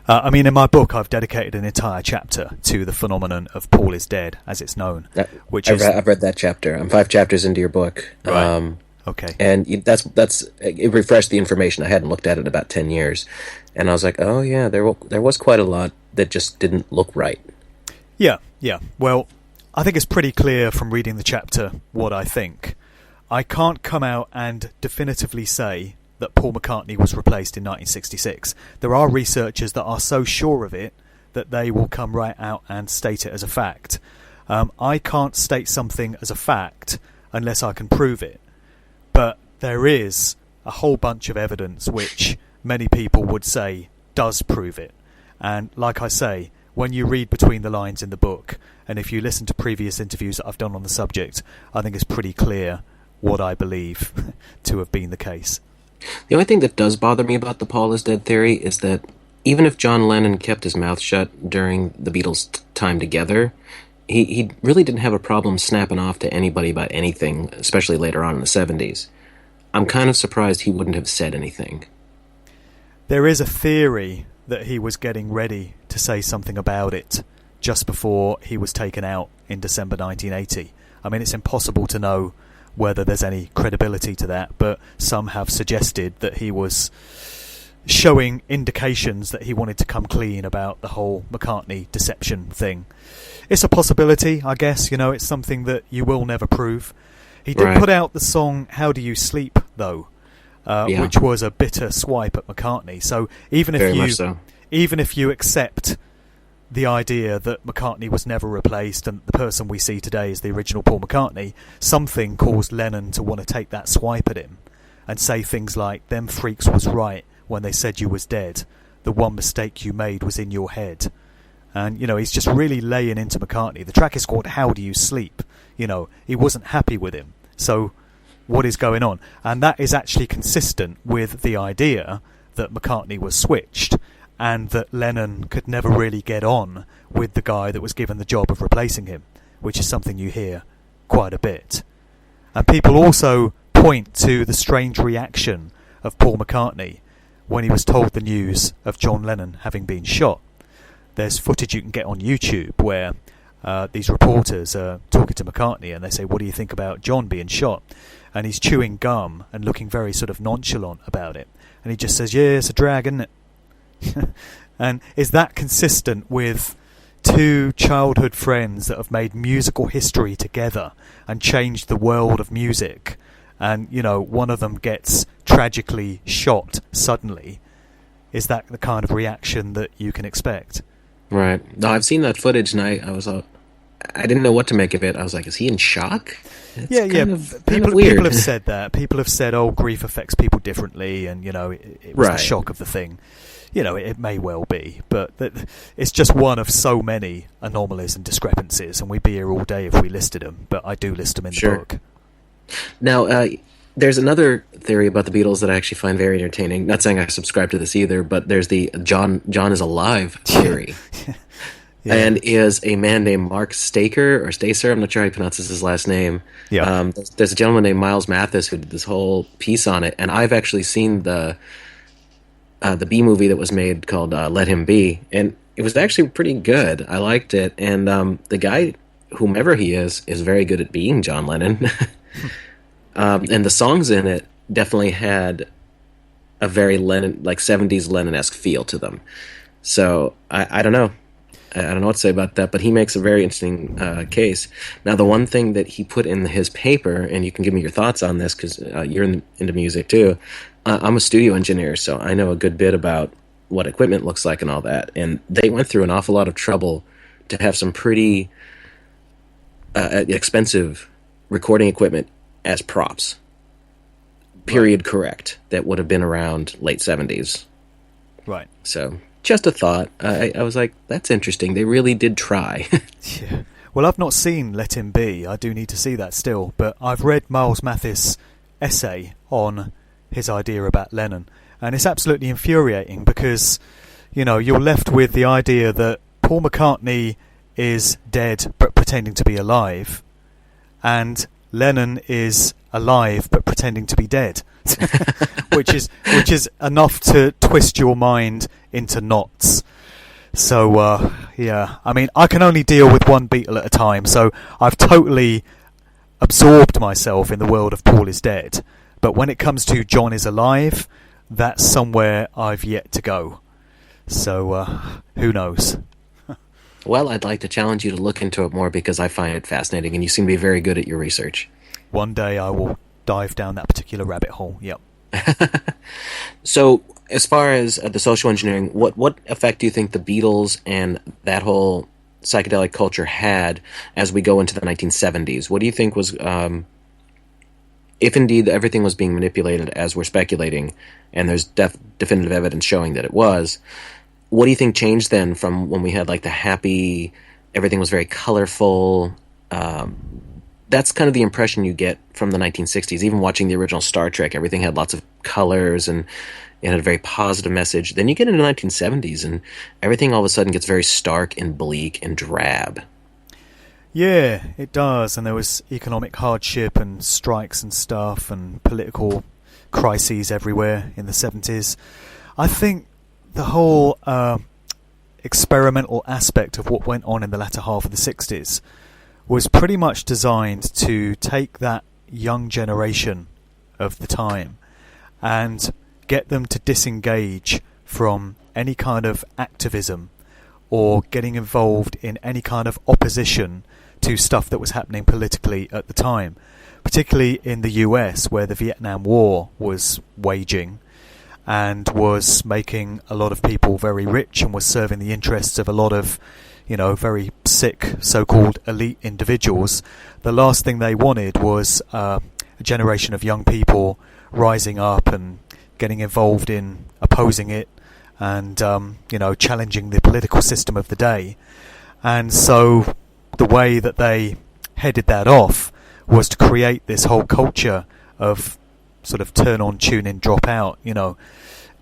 [SPEAKER 2] I mean, in my book, I've dedicated an entire chapter to the phenomenon of Paul is dead, as it's known.
[SPEAKER 1] I've read that chapter. I'm 5 chapters into your book.
[SPEAKER 2] Right. Okay.
[SPEAKER 1] And that's it refreshed the information. I hadn't looked at it in about 10 years, and I was like, oh yeah, there was quite a lot that just didn't look right.
[SPEAKER 2] Yeah, yeah. Well, I think it's pretty clear from reading the chapter what I think. I can't come out and definitively say that Paul McCartney was replaced in 1966. There are researchers that are so sure of it that they will come right out and state it as a fact. I can't state something as a fact unless I can prove it. But there is a whole bunch of evidence which many people would say does prove it. And like I say, when you read between the lines in the book, and if you listen to previous interviews that I've done on the subject, I think it's pretty clear what I believe to have been the case.
[SPEAKER 1] The only thing that does bother me about the Paul is dead theory is that even if John Lennon kept his mouth shut during the Beatles' time together, he really didn't have a problem snapping off to anybody about anything, especially later on in the 70s. I'm kind of surprised he wouldn't have said anything.
[SPEAKER 2] There is a theory that he was getting ready to say something about it just before he was taken out in December 1980. I mean, it's impossible to know whether there's any credibility to that, but some have suggested that he was showing indications that he wanted to come clean about the whole McCartney deception thing. It's a possibility, I guess. You know, it's something that you will never prove. He did put out the song How Do You Sleep, though, which was a bitter swipe at McCartney. So even if you accept the idea that McCartney was never replaced and the person we see today is the original Paul McCartney, something caused Lennon to want to take that swipe at him and say things like, "Them freaks was right when they said you was dead. The one mistake you made was in your head." And, you know, he's just really laying into McCartney. The track is called How Do You Sleep? You know, he wasn't happy with him. So what is going on? And that is actually consistent with the idea that McCartney was switched and that Lennon could never really get on with the guy that was given the job of replacing him, which is something you hear quite a bit. And people also point to the strange reaction of Paul McCartney when he was told the news of John Lennon having been shot. There's footage you can get on YouTube where these reporters are talking to McCartney and they say, "What do you think about John being shot?" And he's chewing gum and looking very sort of nonchalant about it. And he just says, "Yeah, it's a drag, isn't it?" And is that consistent with two childhood friends that have made musical history together and changed the world of music? And, you know, one of them gets tragically shot suddenly. Is that the kind of reaction that you can expect?
[SPEAKER 1] Right. No, I've seen that footage, and I was I didn't know what to make of it. I was like, is he in shock? It's
[SPEAKER 2] People have said that. People have said, "Oh, grief affects people differently," and, you know, it was the shock of the thing. You know, it may well be, but it's just one of so many anomalies and discrepancies, and we'd be here all day if we listed them, but I do list them in the book.
[SPEAKER 1] Now, there's another theory about the Beatles that I actually find very entertaining. Not saying I subscribe to this either, but there's the John is alive theory. Yeah. And is a man named Mark Staker, or Stacer, I'm not sure how he pronounces his last name.
[SPEAKER 2] Yeah.
[SPEAKER 1] There's a gentleman named Miles Mathis who did this whole piece on it, and I've actually seen the B movie that was made called Let Him Be, and it was actually pretty good. I liked it, and the guy, whomever he is very good at being John Lennon. And the songs in it definitely had a very Lennon, like 70s Lennon-esque feel to them. So I don't know. I don't know what to say about that, but he makes a very interesting case. Now, the one thing that he put in his paper, and you can give me your thoughts on this because you're into music too. I'm a studio engineer, so I know a good bit about what equipment looks like and all that. And they went through an awful lot of trouble to have some pretty expensive recording equipment as props. Period correct. That would have been around late 70s.
[SPEAKER 2] Right.
[SPEAKER 1] So, just a thought. I was like, that's interesting. They really did try.
[SPEAKER 2] Yeah. Well, I've not seen Let Him Be. I do need to see that still. But I've read Miles Mathis' essay on his idea about Lennon. And it's absolutely infuriating because, you're left with the idea that Paul McCartney is dead but pretending to be alive, and Lennon is alive but pretending to be dead, which is enough to twist your mind into knots. So yeah, I mean, I can only deal with one Beatle at a time, so I've totally absorbed myself in the world of Paul is dead. But when it comes to John is alive, that's somewhere I've yet to go. So who knows?
[SPEAKER 1] Well, I'd like to challenge you to look into it more because I find it fascinating, and you seem to be very good at your research.
[SPEAKER 2] One day I will dive down that particular rabbit hole. Yep.
[SPEAKER 1] So, as far as the social engineering, what effect do you think the Beatles and that whole psychedelic culture had as we go into the 1970s? What do you think was, if indeed everything was being manipulated as we're speculating, and there's definitive evidence showing that it was, what do you think changed then from when we had like the happy, everything was very colorful? That's kind of the impression you get from the 1960s. Even watching the original Star Trek, everything had lots of colors and it had a very positive message. Then you get into the 1970s and everything all of a sudden gets very stark and bleak and drab.
[SPEAKER 2] Yeah, it does. And there was economic hardship and strikes and stuff and political crises everywhere in the 70s. I think the whole experimental aspect of what went on in the latter half of the 60s was pretty much designed to take that young generation of the time and get them to disengage from any kind of activism or getting involved in any kind of opposition to stuff that was happening politically at the time, particularly in the US, where the Vietnam War was waging and was making a lot of people very rich and was serving the interests of a lot of very sick so-called elite individuals. The last thing they wanted was a generation of young people rising up and getting involved in opposing it and challenging the political system of the day. And so the way that they headed that off was to create this whole culture of sort of turn on, tune in, drop out,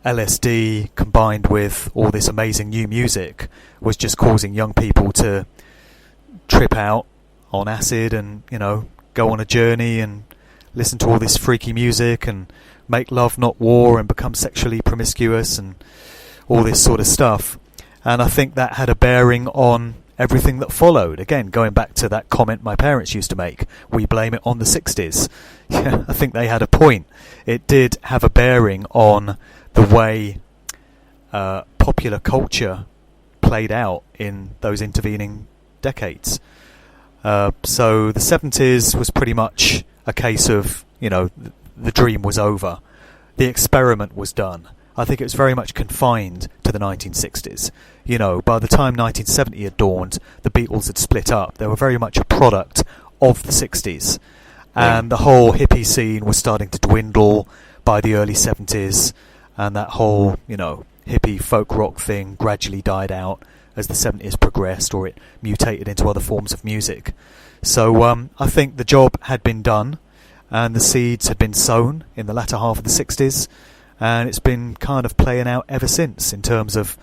[SPEAKER 2] LSD combined with all this amazing new music was just causing young people to trip out on acid and, go on a journey and listen to all this freaky music and make love not war and become sexually promiscuous and all this sort of stuff. And I think that had a bearing on everything that followed. Again, going back to that comment my parents used to make, we blame it on the 60s. Yeah, I think they had a point. It did have a bearing on the way popular culture played out in those intervening decades. So the 70s was pretty much a case of, the dream was over. The experiment was done. I think it was very much confined to the 1960s. By the time 1970 had dawned, the Beatles had split up. They were very much a product of the 60s. And the whole hippie scene was starting to dwindle by the early 70s. And that whole, hippie folk rock thing gradually died out as the 70s progressed, or it mutated into other forms of music. So I think the job had been done, and the seeds had been sown in the latter half of the 60s, and it's been kind of playing out ever since in terms of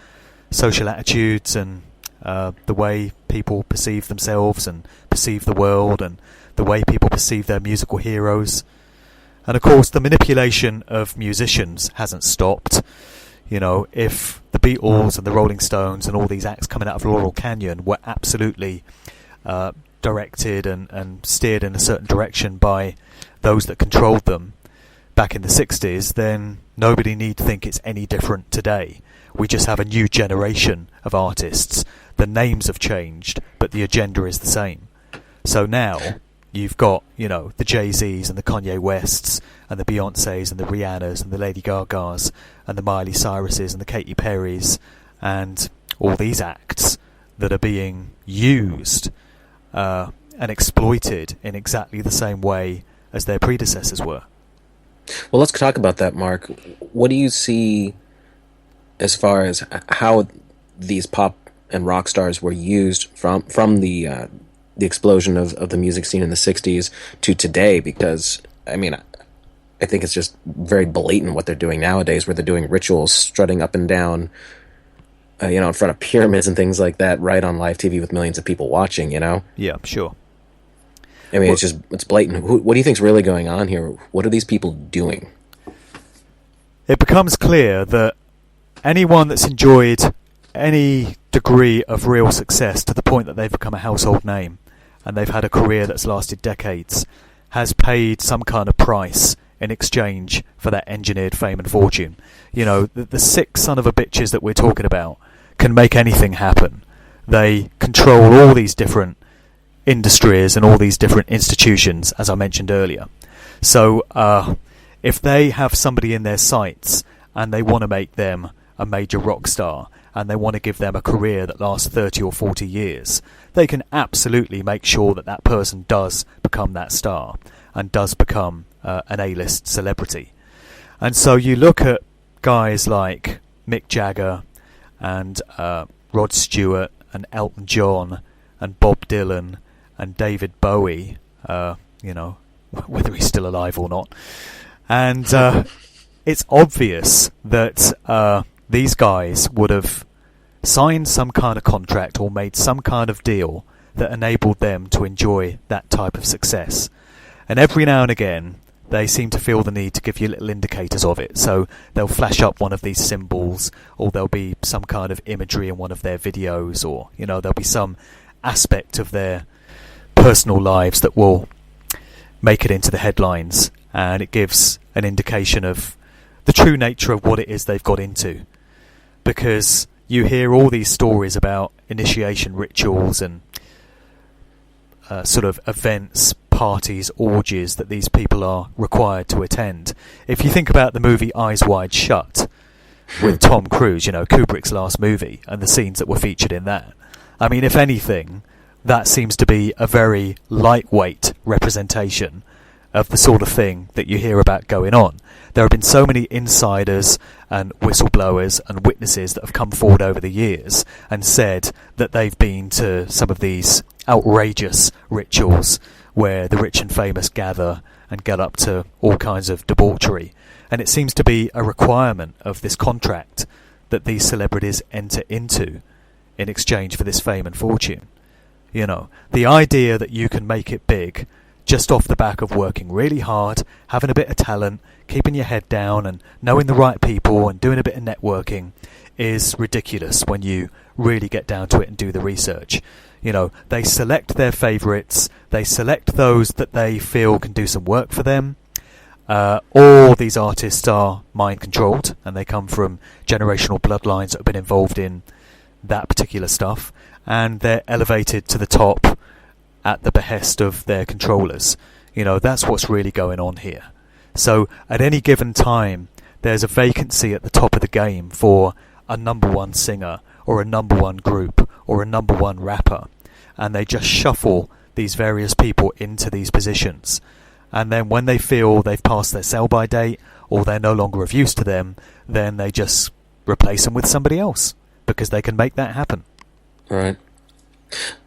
[SPEAKER 2] social attitudes and the way people perceive themselves and perceive the world and the way people perceive their musical heroes. And of course, the manipulation of musicians hasn't stopped. If the Beatles and the Rolling Stones and all these acts coming out of Laurel Canyon were absolutely directed and steered in a certain direction by those that controlled them back in the 60s, then nobody need think it's any different today. We just have a new generation of artists. The names have changed, but the agenda is the same. So now you've got, the Jay-Z's and the Kanye Wests and the Beyoncés and the Rihannas and the Lady Gagas and the Miley Cyruses and the Katy Perrys and all these acts that are being used and exploited in exactly the same way as their predecessors were.
[SPEAKER 1] Well, let's talk about that, Mark. What do you see as far as how these pop and rock stars were used from the explosion of the music scene in the 60s to today? Because, I think it's just very blatant what they're doing nowadays, where they're doing rituals, strutting up and down in front of pyramids and things like that, right on live TV with millions of people watching.
[SPEAKER 2] Yeah, sure.
[SPEAKER 1] I mean, it's blatant. What do you think's really going on here? What are these people doing?
[SPEAKER 2] It becomes clear that anyone that's enjoyed any degree of real success to the point that they've become a household name and they've had a career that's lasted decades has paid some kind of price in exchange for that engineered fame and fortune. The sick son of a bitches that we're talking about can make anything happen. They control all these different industries and all these different institutions, as I mentioned earlier. So if they have somebody in their sights and they want to make them a major rock star and they want to give them a career that lasts 30 or 40 years, they can absolutely make sure that that person does become that star and does become an A-list celebrity. And so you look at guys like Mick Jagger and Rod Stewart and Elton John and Bob Dylan and David Bowie, whether he's still alive or not. And it's obvious that these guys would have signed some kind of contract or made some kind of deal that enabled them to enjoy that type of success. And every now and again, they seem to feel the need to give you little indicators of it. So they'll flash up one of these symbols, or there'll be some kind of imagery in one of their videos, or there'll be some aspect of their personal lives that will make it into the headlines, and it gives an indication of the true nature of what it is they've got into. Because you hear all these stories about initiation rituals and sort of events, parties, orgies that these people are required to attend. If you think about the movie Eyes Wide Shut with Tom Cruise, Kubrick's last movie, and the scenes that were featured in that, I mean, if anything, that seems to be a very lightweight representation of the sort of thing that you hear about going on. There have been so many insiders and whistleblowers and witnesses that have come forward over the years and said that they've been to some of these outrageous rituals where the rich and famous gather and get up to all kinds of debauchery. And it seems to be a requirement of this contract that these celebrities enter into in exchange for this fame and fortune. The idea that you can make it big just off the back of working really hard, having a bit of talent, keeping your head down and knowing the right people and doing a bit of networking is ridiculous when you really get down to it and do the research. They select their favourites, they select those that they feel can do some work for them. All these artists are mind controlled and they come from generational bloodlines that have been involved in that particular stuff, and they're elevated to the top at the behest of their controllers. That's what's really going on here. So at any given time, there's a vacancy at the top of the game for a number one singer or a number one group or a number one rapper, and they just shuffle these various people into these positions. And then when they feel they've passed their sell-by date or they're no longer of use to them, then they just replace them with somebody else because they can make that happen.
[SPEAKER 1] Right.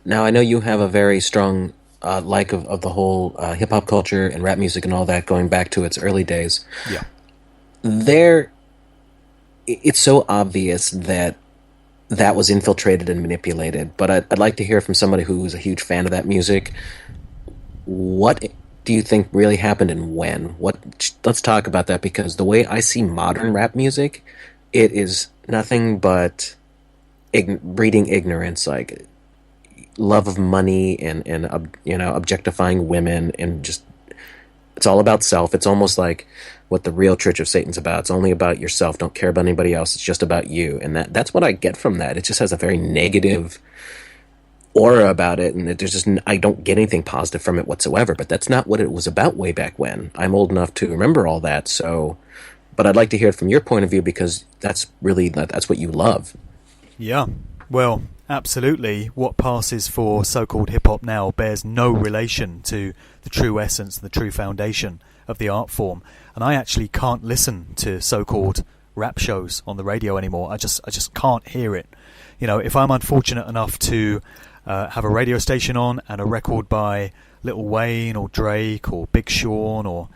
[SPEAKER 1] Now, I know you have a very strong like of the whole hip-hop culture and rap music and all that going back to its early days.
[SPEAKER 2] Yeah.
[SPEAKER 1] It's so obvious that was infiltrated and manipulated, but I'd like to hear from somebody who's a huge fan of that music. What do you think really happened and when? Let's talk about that, because the way I see modern rap music, it is nothing but breeding ignorance, like love of money and objectifying women, and just it's all about self. It's almost like what the real Church of Satan's about. It's only about yourself. Don't care about anybody else. It's just about you. And that's what I get from that. It just has a very negative aura about it, and I don't get anything positive from it whatsoever. But that's not what it was about way back when. I'm old enough to remember all that. So, but I'd like to hear it from your point of view, because that's what you love.
[SPEAKER 2] Yeah, well, absolutely. What passes for so-called hip-hop now bears no relation to the true essence, the true foundation of the art form. And I actually can't listen to so-called rap shows on the radio anymore. I just can't hear it. If I'm unfortunate enough to have a radio station on and a record by Lil Wayne or Drake or Big Sean or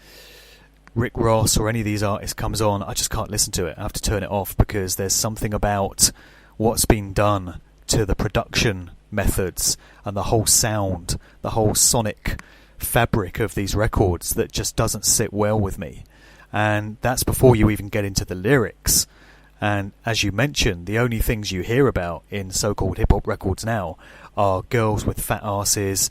[SPEAKER 2] Rick Ross or any of these artists comes on, I just can't listen to it. I have to turn it off, because there's something about what's been done to the production methods and the whole sound, the whole sonic fabric of these records that just doesn't sit well with me. And that's before you even get into the lyrics. And as you mentioned, the only things you hear about in so-called hip-hop records now are girls with fat asses,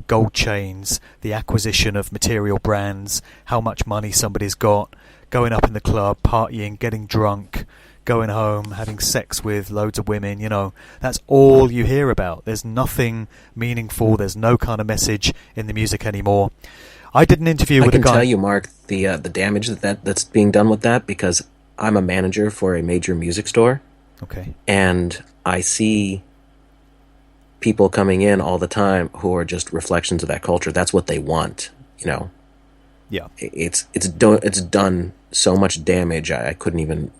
[SPEAKER 2] gold chains, the acquisition of material brands, how much money somebody's got, going up in the club, partying, getting drunk, going home, having sex with loads of women. That's all you hear about. There's nothing meaningful. There's no kind of message in the music anymore. I did an interview with a guy.
[SPEAKER 1] I can tell you, Mark, the damage that's being done with that, because I'm a manager for a major music store.
[SPEAKER 2] Okay.
[SPEAKER 1] And I see people coming in all the time who are just reflections of that culture. That's what they want,
[SPEAKER 2] Yeah.
[SPEAKER 1] It's done so much damage, I couldn't even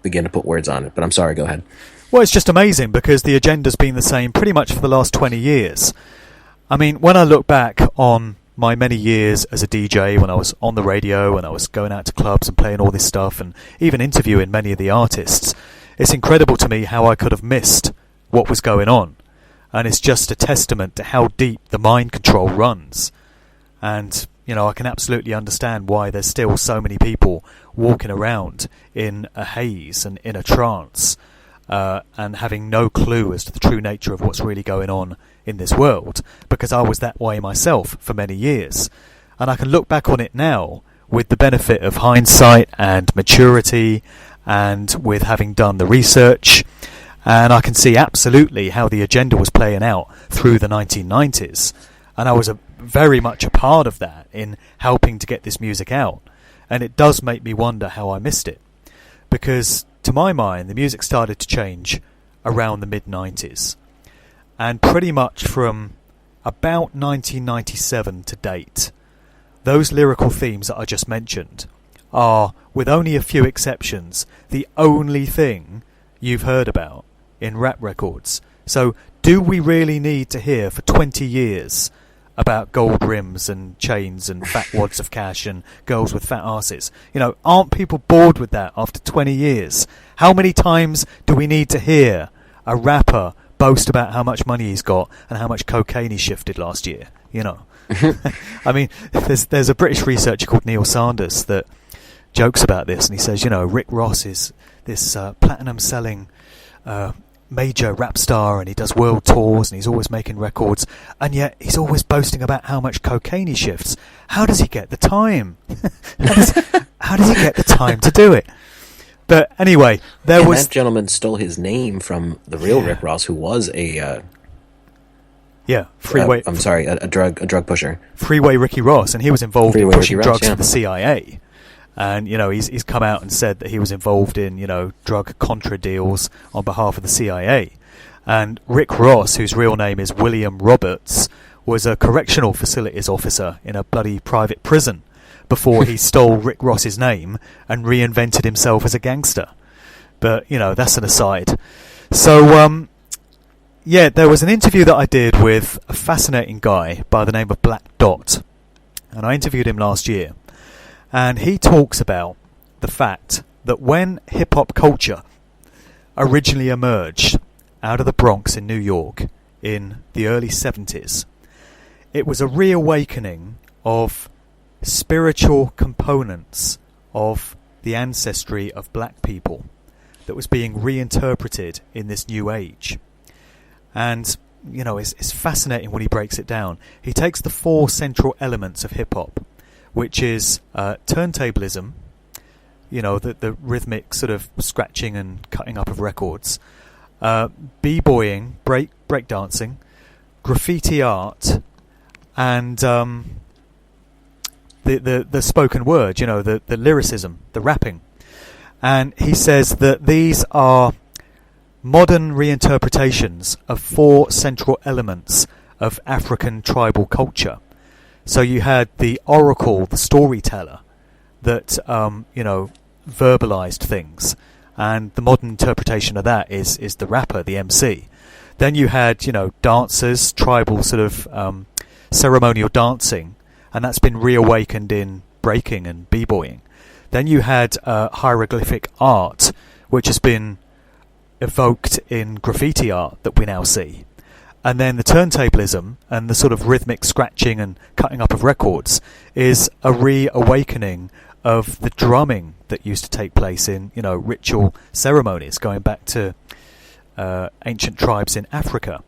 [SPEAKER 1] begin to put words on it. But I'm sorry, go ahead.
[SPEAKER 2] Well, it's just amazing because the agenda's been the same pretty much for the last 20 years. I mean, when I look back on my many years as a DJ, when I was on the radio, when I was going out to clubs and playing all this stuff and even interviewing many of the artists, it's incredible to me how I could have missed what was going on. And it's just a testament to how deep the mind control runs. And, I can absolutely understand why there's still so many people walking around in a haze and in a trance and having no clue as to the true nature of what's really going on in this world, because I was that way myself for many years. And I can look back on it now with the benefit of hindsight and maturity and with having done the research, and I can see absolutely how the agenda was playing out through the 1990s, and I was very much a part of that in helping to get this music out. And it does make me wonder how I missed it, because to my mind the music started to change around the mid-90s, and pretty much from about 1997 to date, those lyrical themes that I just mentioned are, with only a few exceptions, the only thing you've heard about in rap records. So do we really need to hear for 20 years about gold rims and chains and fat wads of cash and girls with fat asses? Aren't people bored with that after 20 years? How many times do we need to hear a rapper boast about how much money he's got and how much cocaine he shifted last year? I mean, there's a British researcher called Neil Sanders that jokes about this, and he says, Rick Ross is this platinum selling major rap star, and he does world tours and he's always making records, and yet he's always boasting about how much cocaine he shifts. How does he get the time? How does he get the time to do it? But anyway, that
[SPEAKER 1] gentleman stole his name from the real Rick Ross, who was a
[SPEAKER 2] freeway.
[SPEAKER 1] A drug pusher.
[SPEAKER 2] Freeway Ricky Ross, and he was involved in pushing drugs for the CIA. And he's come out and said that he was involved in drug contra deals on behalf of the CIA. And Rick Ross, whose real name is William Roberts, was a correctional facilities officer in a bloody private prison before he stole Rick Ross's name and reinvented himself as a gangster. But that's an aside. So there was an interview that I did with a fascinating guy by the name of Black Dot, and I interviewed him last year. And he talks about the fact that when hip-hop culture originally emerged out of the Bronx in New York in the early 70s, it was a reawakening of spiritual components of the ancestry of black people that was being reinterpreted in this new age. And, it's fascinating when he breaks it down. He takes the 4 central elements of hip-hop, which is turntablism, the rhythmic sort of scratching and cutting up of records, b-boying, breakdancing, graffiti art, and the spoken word, the lyricism, the rapping. And he says that these are modern reinterpretations of 4 central elements of African tribal culture. So you had the oracle, the storyteller, that verbalized things, and the modern interpretation of that is the rapper, the MC. Then you had dancers, tribal sort of ceremonial dancing, and that's been reawakened in breaking and b-boying. Then you had hieroglyphic art, which has been evoked in graffiti art that we now see. And then the turntablism and the sort of rhythmic scratching and cutting up of records is a reawakening of the drumming that used to take place in, ritual ceremonies going back to ancient tribes in Africa.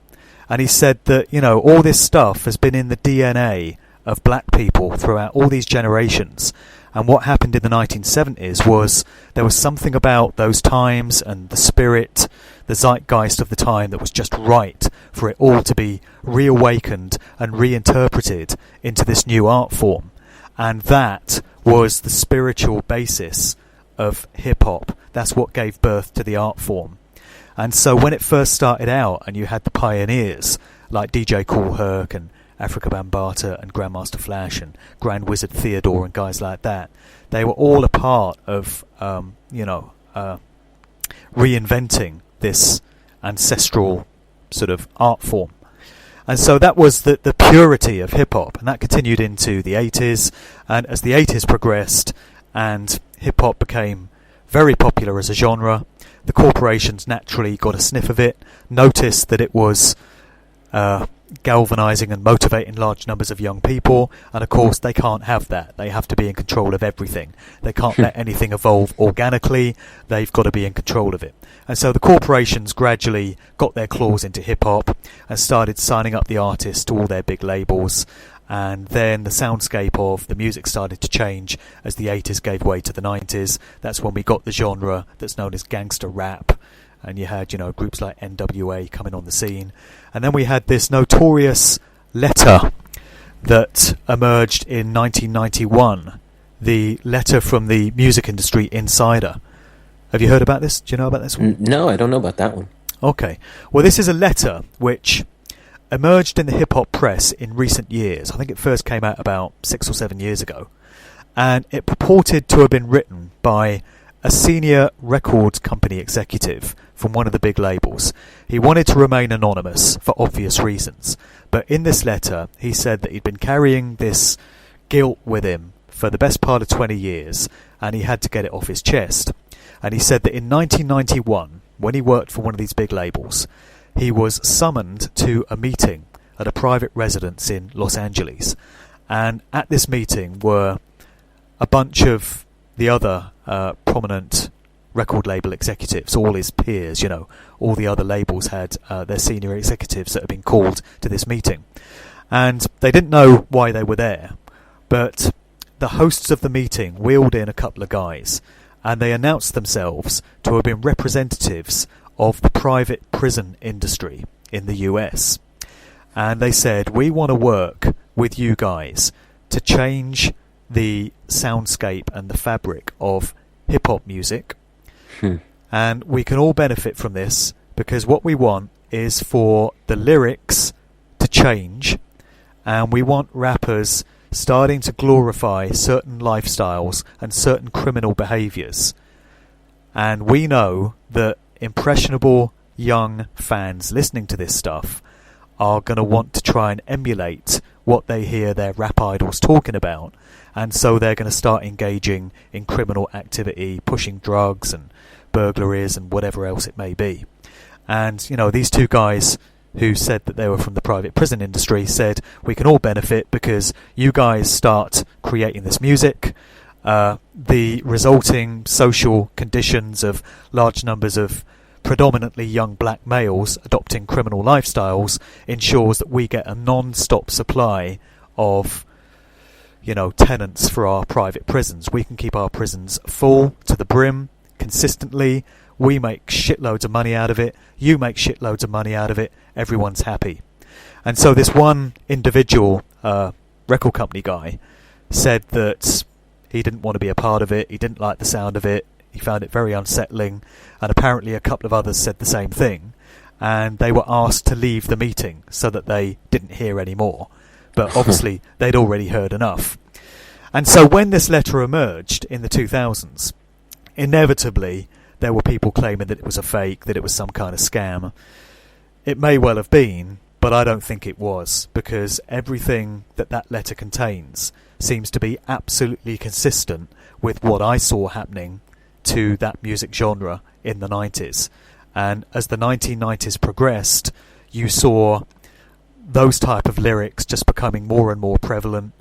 [SPEAKER 2] And he said that, all this stuff has been in the DNA of black people throughout all these generations. And what happened in the 1970s was there was something about those times and the spirit, the zeitgeist of the time that was just right for it all to be reawakened and reinterpreted into this new art form. And that was the spiritual basis of hip-hop. That's what gave birth to the art form. And so when it first started out and you had the pioneers like DJ Kool Herc and Africa Bambaataa and Grandmaster Flash and Grand Wizard Theodore and guys like that, they were all a part of, reinventing this ancestral sort of art form. And so that was the purity of hip-hop, and that continued into the 80s. And as the 80s progressed and hip-hop became very popular as a genre, the corporations naturally got a sniff of it, noticed that it was galvanizing and motivating large numbers of young people, and of course they can't have that. They have to be in control of everything. They can't let anything evolve organically. They've got to be in control of it. And so the corporations gradually got their claws into hip-hop and started signing up the artists to all their big labels. And then the soundscape of the music started to change as the 80s gave way to the 90s. That's when we got the genre that's known as gangster rap. And you had, groups like NWA coming on the scene. And then we had this notorious letter that emerged in 1991, the letter from the music industry insider. Have you heard about this? Do you know about this one?
[SPEAKER 1] No, I don't know about that one.
[SPEAKER 2] Okay. Well, this is a letter which emerged in the hip-hop press in recent years. I think it first came out about 6 or 7 years ago. And it purported to have been written by a senior record company executive from one of the big labels. He wanted to remain anonymous for obvious reasons, but in this letter he said that he'd been carrying this guilt with him for the best part of 20 years and he had to get it off his chest. And he said that in 1991, when he worked for one of these big labels, he was summoned to a meeting at a private residence in Los Angeles, and at this meeting were a bunch of the other prominent record label executives, all his peers, all the other labels had their senior executives that had been called to this meeting. And they didn't know why they were there, but the hosts of the meeting wheeled in a couple of guys, and they announced themselves to have been representatives of the private prison industry in the US. And they said, we want to work with you guys to change the soundscape and the fabric of hip-hop music. And we can all benefit from this because what we want is for the lyrics to change, and we want rappers starting to glorify certain lifestyles and certain criminal behaviours. And we know that impressionable young fans listening to this stuff are going to want to try and emulate what they hear their rap idols talking about, and so they're going to start engaging in criminal activity, pushing drugs and burglaries and whatever else it may be. And these two guys who said that they were from the private prison industry said, we can all benefit because you guys start creating this music. The resulting social conditions of large numbers of predominantly young black males adopting criminal lifestyles ensures that we get a non-stop supply of tenants for our private prisons. We can keep our prisons full to the brim consistently. We make shitloads of money out of it. You make shitloads of money out of it. Everyone's happy. And so this one individual record company guy said that he didn't want to be a part of it. He didn't like the sound of it. He found it very unsettling. And apparently a couple of others said the same thing. And they were asked to leave the meeting so that they didn't hear any more. But obviously they'd already heard enough. And so when this letter emerged in the 2000s, inevitably there were people claiming that it was a fake, that it was some kind of scam. It may well have been, but I don't think it was, because everything that letter contains seems to be absolutely consistent with what I saw happening to that music genre in the 90s. And as the 1990s progressed, you saw those type of lyrics just becoming more and more prevalent.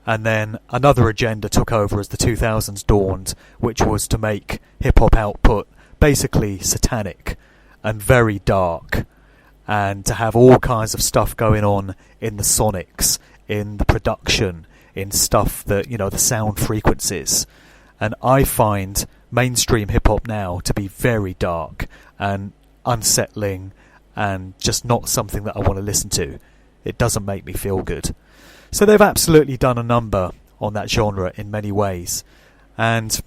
[SPEAKER 2] And then another agenda took over as the 2000s dawned, which was to make hip-hop output basically satanic and very dark, and to have all kinds of stuff going on in the sonics, in the production, in stuff that, the sound frequencies. And I find mainstream hip-hop now to be very dark and unsettling and just not something that I want to listen to. It doesn't make me feel good. So they've absolutely done a number on that genre in many ways. And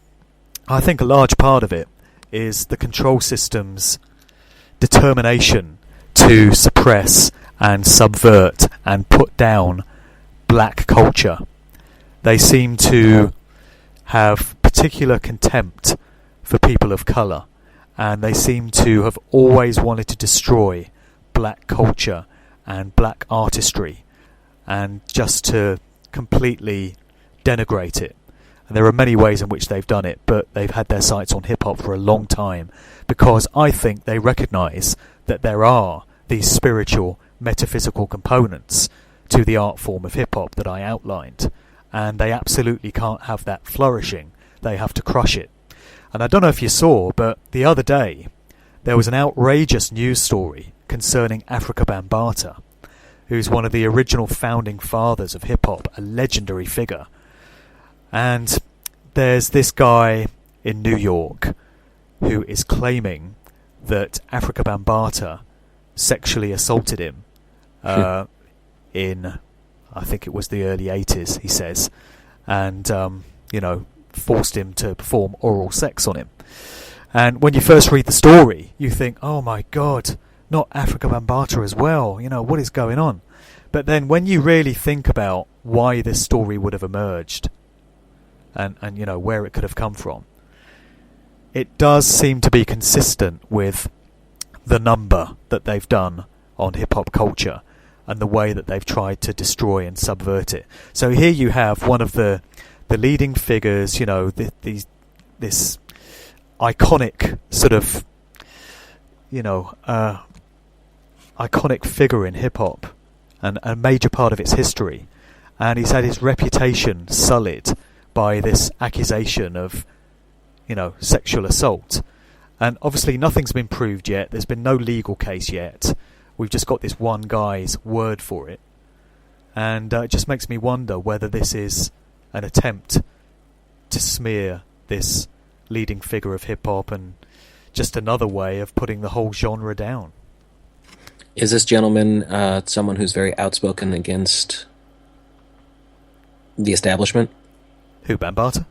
[SPEAKER 2] I think a large part of it is the control system's determination to suppress and subvert and put down black culture. They seem to have particular contempt for people of colour, and they seem to have always wanted to destroy black culture and black artistry, and just to completely denigrate it. And there are many ways in which they've done it, but they've had their sights on hip-hop for a long time, because I think they recognise that there are these spiritual, metaphysical components to the art form of hip-hop that I outlined, and they absolutely can't have that flourishing. They have to crush it. And I don't know if you saw, but the other day there was an outrageous news story concerning Afrika Bambaataa, who's one of the original founding fathers of hip-hop, a legendary figure. And there's this guy in New York who is claiming that Afrika Bambaataa sexually assaulted him in, I think it was the early 80s, he says, and, forced him to perform oral sex on him. And when you first read the story, you think, oh my God, not Afrika Bambaataa as well, what is going on? But then when you really think about why this story would have emerged and where it could have come from, it does seem to be consistent with the number that they've done on hip-hop culture and the way that they've tried to destroy and subvert it. So here you have one of the leading figures, this iconic sort of, iconic figure in hip-hop and a major part of its history. And he's had his reputation sullied by this accusation of, sexual assault. And obviously nothing's been proved yet. There's been no legal case yet. We've just got this one guy's word for it. And it just makes me wonder whether this is an attempt to smear this leading figure of hip-hop and just another way of putting the whole genre down.
[SPEAKER 1] Is this gentleman someone who's very outspoken against the establishment?
[SPEAKER 2] Who, Bambaataa?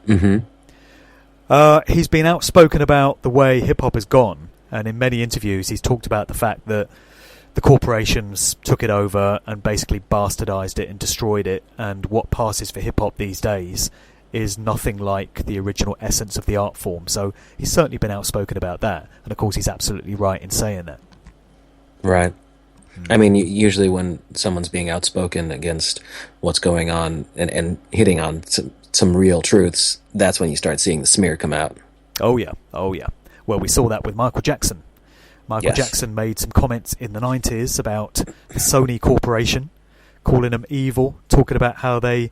[SPEAKER 1] Mm-hmm.
[SPEAKER 2] He's been outspoken about the way hip-hop has gone, and in many interviews he's talked about the fact that the corporations took it over and basically bastardized it and destroyed it, and what passes for hip-hop these days is nothing like the original essence of the art form. So he's certainly been outspoken about that, and of course he's absolutely right in saying that.
[SPEAKER 1] Right. I mean, usually when someone's being outspoken against what's going on and hitting on some real truths, that's when you start seeing the smear come out.
[SPEAKER 2] Oh yeah. Well, we saw that with Michael Jackson. Michael Jackson made some comments in the 90s about the Sony Corporation, calling them evil, talking about how they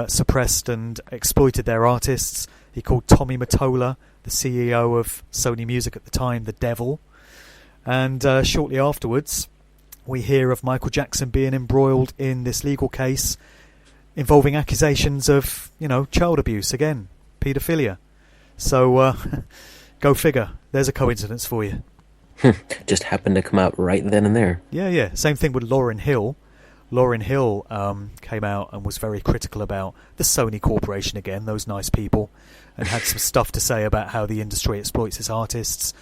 [SPEAKER 2] suppressed and exploited their artists. He called Tommy Mottola, the CEO of Sony Music at the time, the devil. And shortly afterwards, we hear of Michael Jackson being embroiled in this legal case involving accusations of, child abuse again, paedophilia. So, go figure. There's a coincidence for you.
[SPEAKER 1] Just happened to come out right then and there.
[SPEAKER 2] Yeah. Same thing with Lauryn Hill. Lauryn Hill came out and was very critical about the Sony Corporation again, those nice people, and had some stuff to say about how the industry exploits its artists.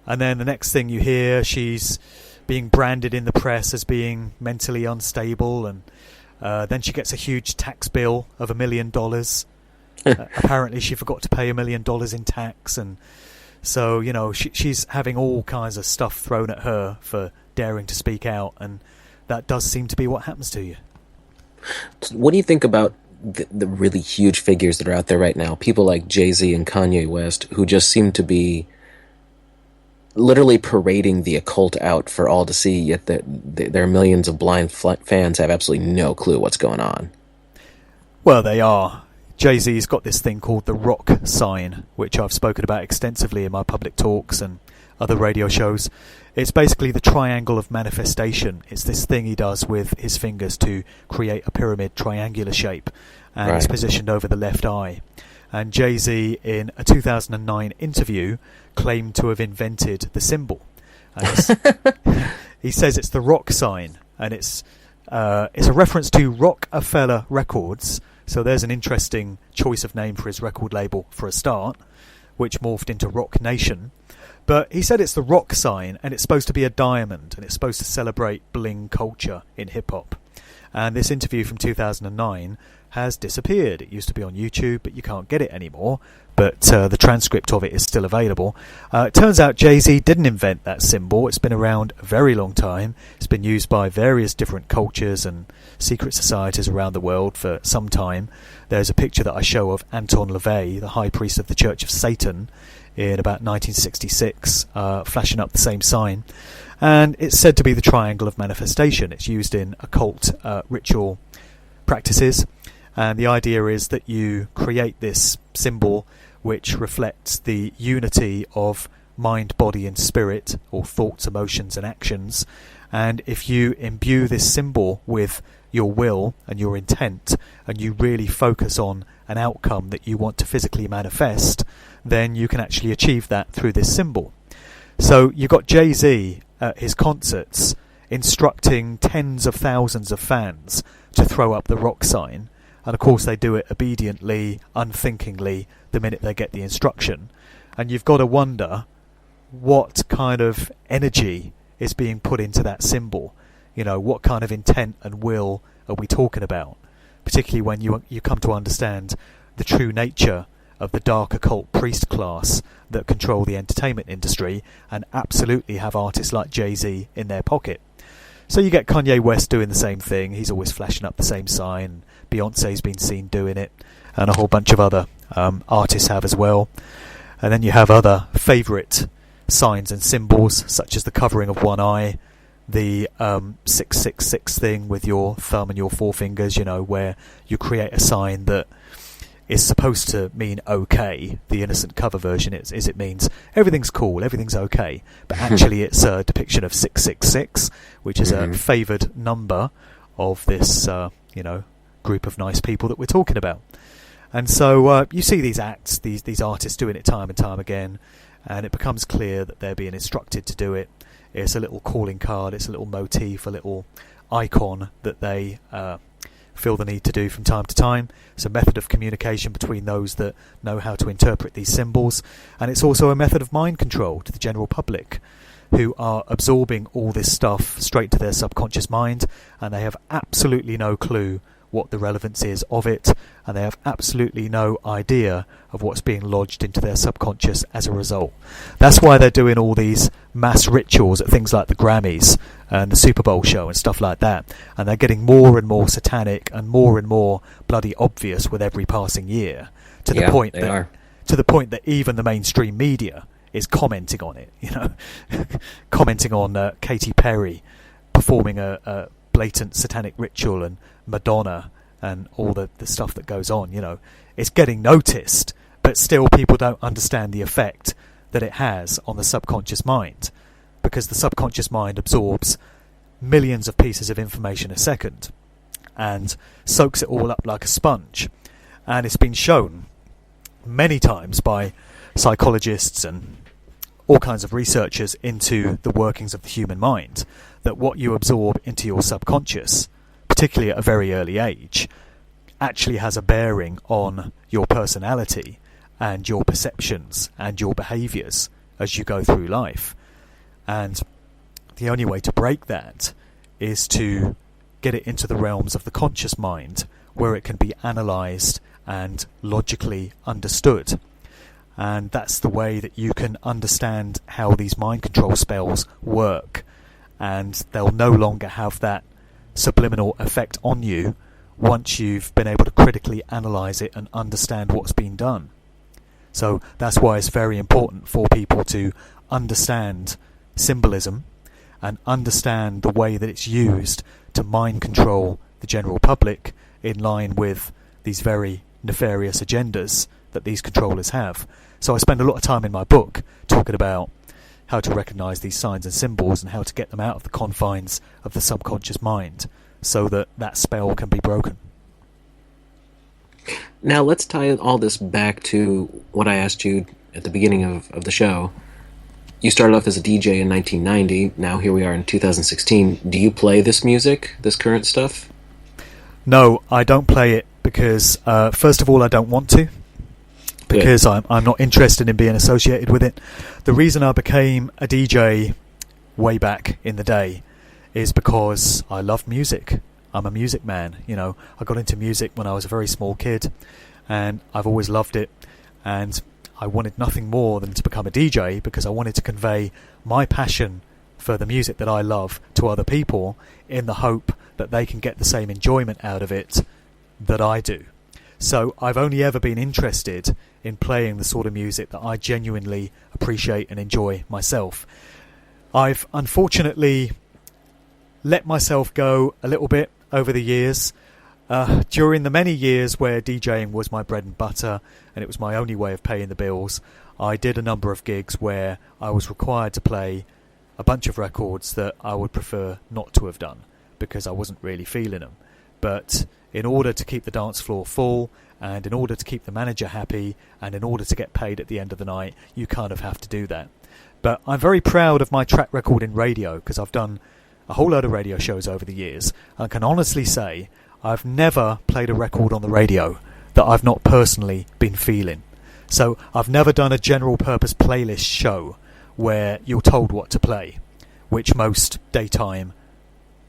[SPEAKER 2] And then the next thing you hear, she's being branded in the press as being mentally unstable, and then she gets a huge tax bill of $1 million. Apparently she forgot to pay $1 million in tax, and so, she's having all kinds of stuff thrown at her for daring to speak out, and that does seem to be what happens to you.
[SPEAKER 1] What do you think about the really huge figures that are out there right now? People like Jay-Z and Kanye West, who just seem to be literally parading the occult out for all to see, yet their millions of blind fans have absolutely no clue what's going on.
[SPEAKER 2] Well, they are. Jay-Z's got this thing called the rock sign, which I've spoken about extensively in my public talks and other radio shows. It's basically the triangle of manifestation. It's this thing he does with his fingers to create a pyramid triangular shape, and
[SPEAKER 1] Right.
[SPEAKER 2] it's positioned over the left eye. And Jay-Z, in a 2009 interview, claimed to have invented the symbol. And he says it's the rock sign, and it's a reference to Rockefeller Records. So there's an interesting choice of name for his record label for a start, which morphed into Rock Nation. But he said it's the rock sign, and it's supposed to be a diamond, and it's supposed to celebrate bling culture in hip-hop. And this interview from 2009 has disappeared. It used to be on YouTube, but you can't get it anymore. But the transcript of it is still available. It turns out Jay-Z didn't invent that symbol. It's been around a very long time. It's been used by various different cultures and secret societies around the world for some time. There's a picture that I show of Anton LaVey, the high priest of the Church of Satan, in about 1966, flashing up the same sign. And it's said to be the triangle of manifestation. It's used in occult ritual practices. And the idea is that you create this symbol which reflects the unity of mind, body and spirit, or thoughts, emotions and actions. And if you imbue this symbol with your will and your intent, and you really focus on an outcome that you want to physically manifest, then you can actually achieve that through this symbol. So you've got Jay-Z at his concerts instructing tens of thousands of fans to throw up the rock sign. And of course they do it obediently, unthinkingly, the minute they get the instruction. And you've got to wonder what kind of energy is being put into that symbol. You know, what kind of intent and will are we talking about? Particularly when you come to understand the true nature of the dark occult priest class that control the entertainment industry and absolutely have artists like Jay-Z in their pocket. So you get Kanye West doing the same thing. He's always flashing up the same sign. Beyonce's been seen doing it, and a whole bunch of other artists have as well. And then you have other favourite signs and symbols, such as the covering of one eye, the 666 thing with your thumb and your forefingers, you know, where you create a sign that is supposed to mean okay. The innocent cover version is it means everything's cool, everything's okay, but actually it's a depiction of 666, which is a favoured number of this group of nice people that we're talking about. And so you see these acts, these artists doing it time and time again, and it becomes clear that they're being instructed to do it. It's a little calling card, it's a little motif, a little icon that they feel the need to do from time to time. It's a method of communication between those that know how to interpret these symbols, and it's also a method of mind control to the general public, who are absorbing all this stuff straight to their subconscious mind, and they have absolutely no clue what the relevance is of it, and they have absolutely no idea of what's being lodged into their subconscious as a result. That's why they're doing all these mass rituals at things like the Grammys and the Super Bowl show and stuff like that, and they're getting more and more satanic and more bloody obvious with every passing year, to the point that even the mainstream media is commenting on it, you know, commenting on Katy Perry performing a blatant satanic ritual and Madonna and all the stuff that goes on. You know, it's getting noticed, but still people don't understand the effect that it has on the subconscious mind, because the subconscious mind absorbs millions of pieces of information a second and soaks it all up like a sponge. And it's been shown many times by psychologists and all kinds of researchers into the workings of the human mind, that what you absorb into your subconscious, particularly at a very early age, actually has a bearing on your personality and your perceptions and your behaviours as you go through life. And the only way to break that is to get it into the realms of the conscious mind, where it can be analysed and logically understood. And that's the way that you can understand how these mind control spells work, and they'll no longer have that subliminal effect on you once you've been able to critically analyse it and understand what's been done. So that's why it's very important for people to understand symbolism and understand the way that it's used to mind control the general public in line with these very nefarious agendas that these controllers have. So I spend a lot of time in my book talking about how to recognise these signs and symbols and how to get them out of the confines of the subconscious mind so that that spell can be broken.
[SPEAKER 1] Now let's tie all this back to what I asked you at the beginning of the show. You started off as a DJ in 1990. Now here we are in 2016. Do you play this music, this current stuff?
[SPEAKER 2] No, I don't play it because, first of all, I don't want to. Because I'm not interested in being associated with it. The reason I became a DJ way back in the day is because I love music. I'm a music man. You know, I got into music when I was a very small kid, and I've always loved it. And I wanted nothing more than to become a DJ because I wanted to convey my passion for the music that I love to other people in the hope that they can get the same enjoyment out of it that I do. So I've only ever been interested in playing the sort of music that I genuinely appreciate and enjoy myself. I've unfortunately let myself go a little bit over the years. During the many years where DJing was my bread and butter and it was my only way of paying the bills, I did a number of gigs where I was required to play a bunch of records that I would prefer not to have done because I wasn't really feeling them. But in order to keep the dance floor full, and in order to keep the manager happy, and in order to get paid at the end of the night, you kind of have to do that. But I'm very proud of my track record in radio, because I've done a whole load of radio shows over the years. I can honestly say I've never played a record on the radio that I've not personally been feeling. So I've never done a general purpose playlist show where you're told what to play, which most daytime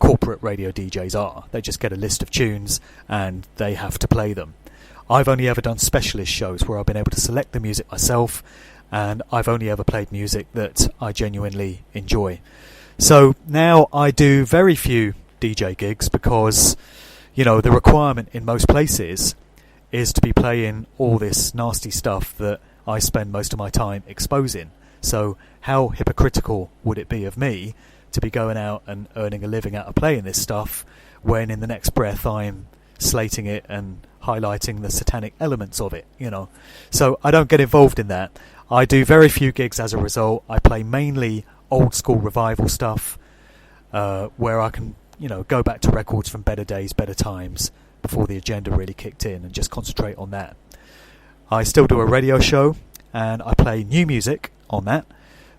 [SPEAKER 2] corporate radio DJs are. They just get a list of tunes and they have to play them. I've only ever done specialist shows where I've been able to select the music myself, and I've only ever played music that I genuinely enjoy. So now I do very few DJ gigs because, you know, the requirement in most places is to be playing all this nasty stuff that I spend most of my time exposing. So how hypocritical would it be of me to be going out and earning a living out of playing this stuff when in the next breath I'm slating it and highlighting the satanic elements of it, you know. So I don't get involved in that. I do very few gigs as a result. I play mainly old school revival stuff where I can, you know, go back to records from better days, better times before the agenda really kicked in and just concentrate on that. I still do a radio show and I play new music on that,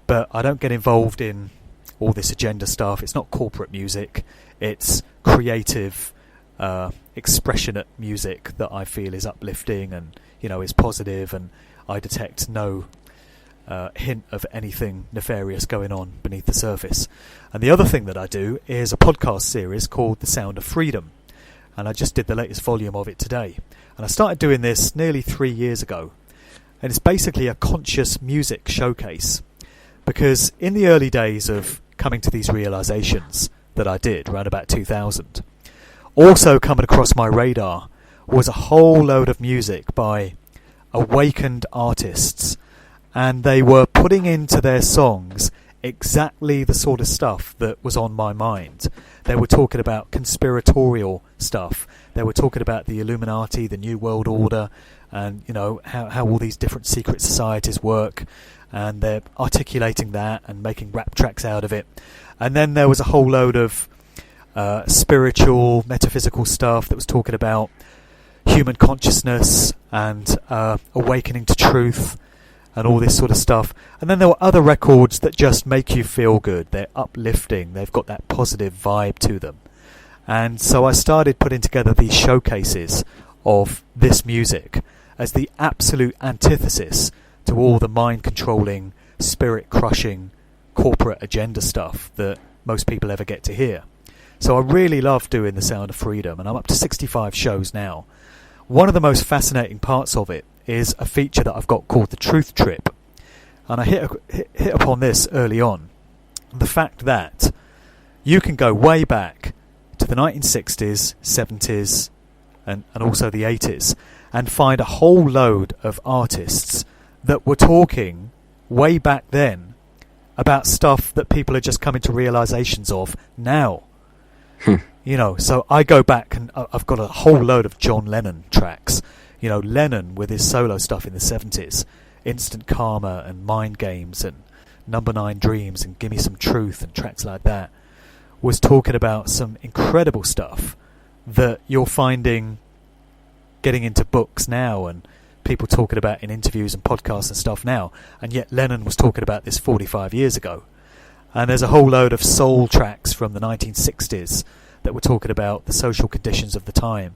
[SPEAKER 2] but I don't get involved in all this agenda stuff. It's not corporate music. It's creative, expressionate music that I feel is uplifting and, you know, is positive, and I detect no hint of anything nefarious going on beneath the surface. And the other thing that I do is a podcast series called The Sound of Freedom, and I just did the latest volume of it today. And I started doing this nearly 3 years ago, and it's basically a conscious music showcase, because in the early days of coming to these realizations that I did around about 2000, also coming across my radar was a whole load of music by awakened artists, and they were putting into their songs exactly the sort of stuff that was on my mind. They were talking about conspiratorial stuff. They were talking about the Illuminati, the New World Order, and, you know, how all these different secret societies work, and they're articulating that and making rap tracks out of it. And then there was a whole load of spiritual, metaphysical stuff that was talking about human consciousness and awakening to truth and all this sort of stuff. And then there were other records that just make you feel good. They're uplifting. They've got that positive vibe to them. And so I started putting together these showcases of this music as the absolute antithesis to all the mind-controlling, spirit-crushing, corporate agenda stuff that most people ever get to hear. So I really love doing The Sound of Freedom, and I'm up to 65 shows now. One of the most fascinating parts of it is a feature that I've got called the Truth Trip. And I hit upon this early on. The fact that you can go way back to the 1960s, 70s, and also the 80s, and find a whole load of artists that were talking way back then about stuff that people are just coming to realizations of now. You know, so I go back and I've got a whole load of John Lennon tracks. You know, Lennon with his solo stuff in the 70s, Instant Karma and Mind Games and Number 9 Dreams and Gimme Some Truth and tracks like that, was talking about some incredible stuff that you're finding getting into books now and people talking about in interviews and podcasts and stuff now, and yet Lennon was talking about this 45 years ago. And there's a whole load of soul tracks from the 1960s that were talking about the social conditions of the time.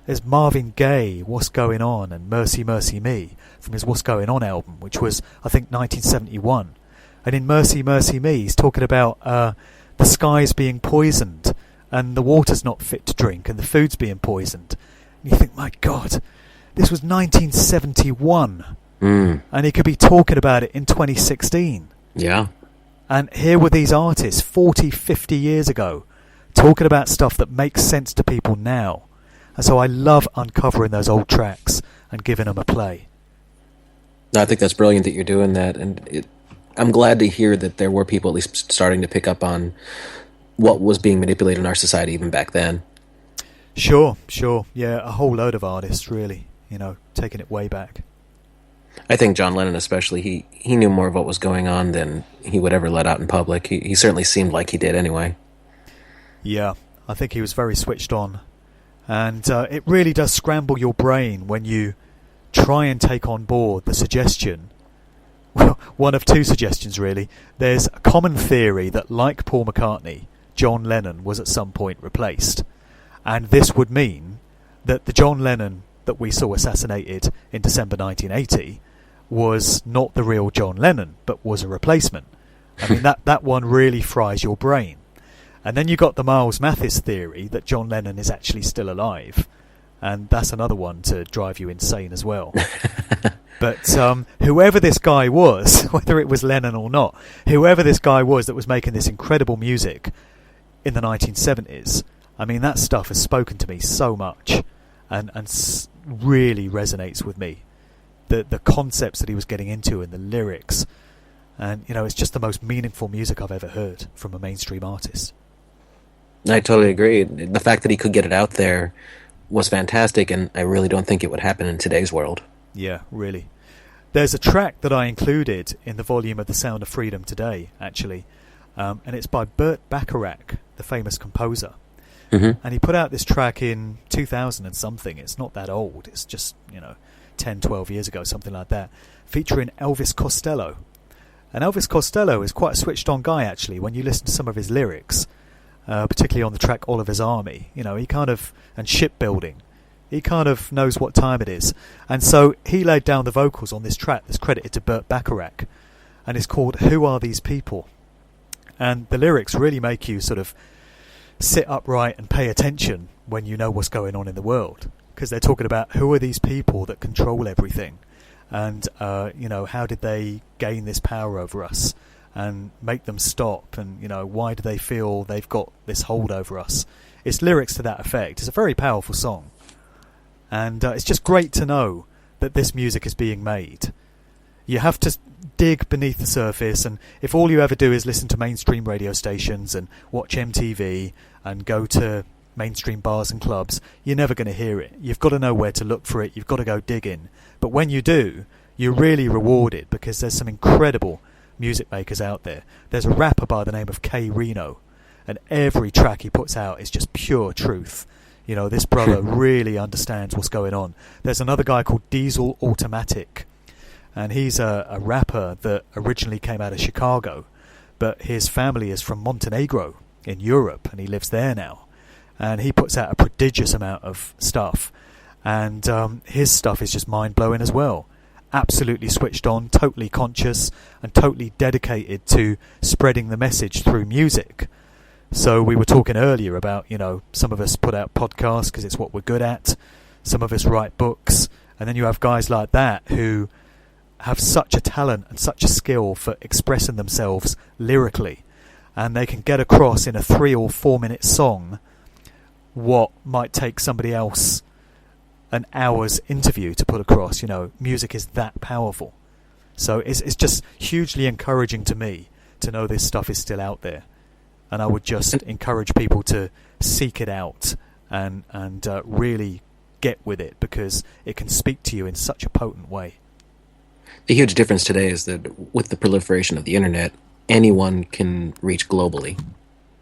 [SPEAKER 2] There's Marvin Gaye, What's Going On, and Mercy, Mercy Me from his What's Going On album, which was, I think, 1971. And in Mercy, Mercy Me, he's talking about the skies being poisoned and the water's not fit to drink and the food's being poisoned. And you think, my God, this was 1971. And he could be talking about it in 2016.
[SPEAKER 1] Yeah.
[SPEAKER 2] And here were these artists 40, 50 years ago talking about stuff that makes sense to people now. And so I love uncovering those old tracks and giving them a play.
[SPEAKER 1] I think that's brilliant that you're doing that. And I'm glad to hear that there were people at least starting to pick up on what was being manipulated in our society even back then.
[SPEAKER 2] Sure. Yeah, a whole load of artists, really, you know, taking it way back.
[SPEAKER 1] I think John Lennon especially, he knew more of what was going on than he would ever let out in public. He certainly seemed like he did anyway. Yeah,
[SPEAKER 2] I think he was very switched on. And it really does scramble your brain when you try and take on board the suggestion. Well, one of two suggestions, really. There's a common theory that, like Paul McCartney, John Lennon was at some point replaced. And this would mean that the John Lennon that we saw assassinated in December 1980 was not the real John Lennon, but was a replacement. I mean, that one really fries your brain. And then you got the Miles Mathis theory that John Lennon is actually still alive. And that's another one to drive you insane as well. But whoever this guy was, whether it was Lennon or not, whoever this guy was that was making this incredible music in the 1970s, I mean, that stuff has spoken to me so much and really resonates with me. The concepts that he was getting into and the lyrics. And, you know, it's just the most meaningful music I've ever heard from a mainstream artist.
[SPEAKER 1] I totally agree. The fact that he could get it out there was fantastic, and I really don't think it would happen in today's world.
[SPEAKER 2] Yeah, really. There's a track that I included in the volume of The Sound of Freedom today, actually, and it's by Burt Bacharach, the famous composer.
[SPEAKER 1] Mm-hmm.
[SPEAKER 2] And he put out this track in 2000 and something. It's not that old. It's just, 10, 12 years ago, something like that, featuring Elvis Costello. And Elvis Costello is quite a switched-on guy, actually, when you listen to some of his lyrics, particularly on the track Oliver's Army. He kind of... and Shipbuilding. He kind of knows what time it is. And so he laid down the vocals on this track that's credited to Burt Bacharach. And it's called Who Are These People? And the lyrics really make you sort of sit upright and pay attention when you know what's going on in the world. Because they're talking about who are these people that control everything? And, how did they gain this power over us and make them stop? And, why do they feel they've got this hold over us? It's lyrics to that effect. It's a very powerful song. And it's just great to know that this music is being made. You have to dig beneath the surface, and if all you ever do is listen to mainstream radio stations and watch MTV and go to mainstream bars and clubs, you're never going to hear it. You've got to know where to look for it. You've got to go digging. But when you do, you're really rewarded because there's some incredible music makers out there. There's a rapper by the name of K Reno, and every track he puts out is just pure truth. This brother really understands what's going on. There's another guy called Diesel Automatic, and he's a rapper that originally came out of Chicago, but his family is from Montenegro in Europe, and he lives there now. And he puts out a prodigious amount of stuff, and his stuff is just mind-blowing as well. Absolutely switched on, totally conscious, and totally dedicated to spreading the message through music. So we were talking earlier about, some of us put out podcasts because it's what we're good at. Some of us write books. And then you have guys like that who have such a talent and such a skill for expressing themselves lyrically. And they can get across in a 3 or 4 minute song what might take somebody else an hour's interview to put across. Music is that powerful. So it's just hugely encouraging to me to know this stuff is still out there. And I would just encourage people to seek it out and really get with it, because it can speak to you in such a potent way.
[SPEAKER 1] The huge difference today is that with the proliferation of the internet, anyone can reach globally,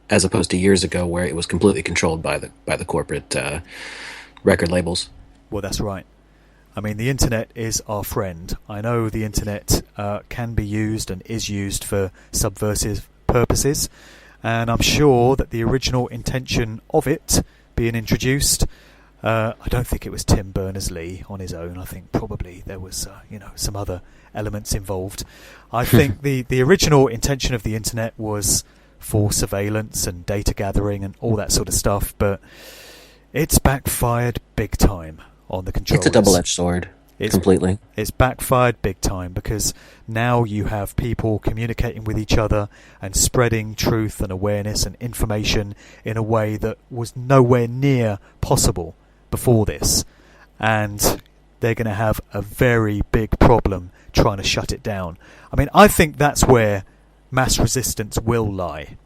[SPEAKER 1] as opposed to years ago where it was completely controlled by the corporate record labels.
[SPEAKER 2] Well, that's right. I mean, the internet is our friend. I know the internet can be used and is used for subversive purposes, and I'm sure that the original intention of it being introduced, I don't think it was Tim Berners-Lee on his own. I think probably there was some other elements involved. I think the original intention of the internet was for surveillance and data gathering and all that sort of stuff, but it's backfired big time on the controllers.
[SPEAKER 1] It's a double-edged sword, completely.
[SPEAKER 2] It's backfired big time, because now you have people communicating with each other and spreading truth and awareness and information in a way that was nowhere near possible before this. And they're going to have a very big problem trying to shut it down. I mean, I think that's where mass resistance will lie.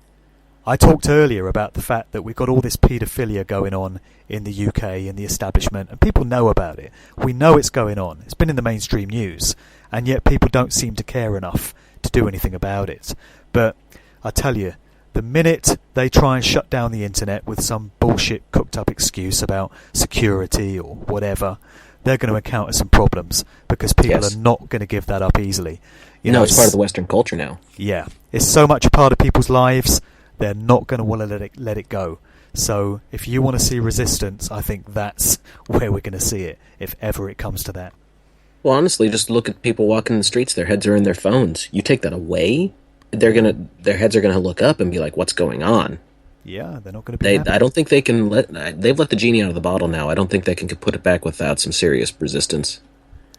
[SPEAKER 2] I talked earlier about the fact that we've got all this paedophilia going on in the UK, in the establishment, and people know about it. We know it's going on. It's been in the mainstream news, and yet people don't seem to care enough to do anything about it. But I tell you, the minute they try and shut down the internet with some bullshit cooked up excuse about security or whatever, they're going to encounter some problems, because people are not going to give that up easily.
[SPEAKER 1] It's part of the Western culture now.
[SPEAKER 2] Yeah, it's so much a part of people's lives. They're not going to want to let it go. So if you want to see resistance, I think that's where we're going to see it, if ever it comes to that.
[SPEAKER 1] Well, honestly, just look at people walking the streets. Their heads are in their phones. You take that away, their heads are going to look up and be like, "What's going on?"
[SPEAKER 2] Yeah, they're not going to be happy.
[SPEAKER 1] I don't think they can they've let the genie out of the bottle now. I don't think they can put it back without some serious resistance.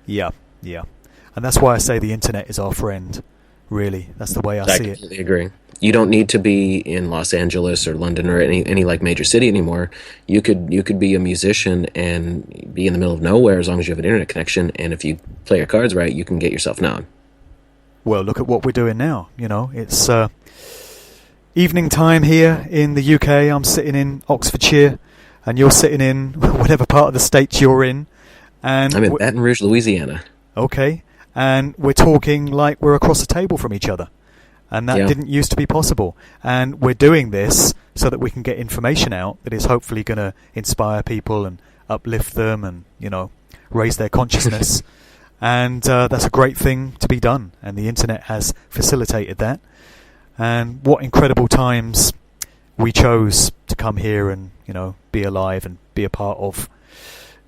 [SPEAKER 2] Yeah. And that's why I say the internet is our friend, really. That's the way I see it.
[SPEAKER 1] I completely agree. You don't need to be in Los Angeles or London or any like major city anymore. You could be a musician and be in the middle of nowhere as long as you have an internet connection, and if you play your cards right, you can get yourself known.
[SPEAKER 2] Well, look at what we're doing now. It's evening time here in the UK. I'm sitting in Oxfordshire, and you're sitting in whatever part of the state you're in. And
[SPEAKER 1] I'm in Baton Rouge, Louisiana.
[SPEAKER 2] Okay, and we're talking like we're across the table from each other. And that didn't used to be possible. And we're doing this so that we can get information out that is hopefully going to inspire people and uplift them and, raise their consciousness. And that's a great thing to be done. And the internet has facilitated that. And what incredible times we chose to come here and, be alive and be a part of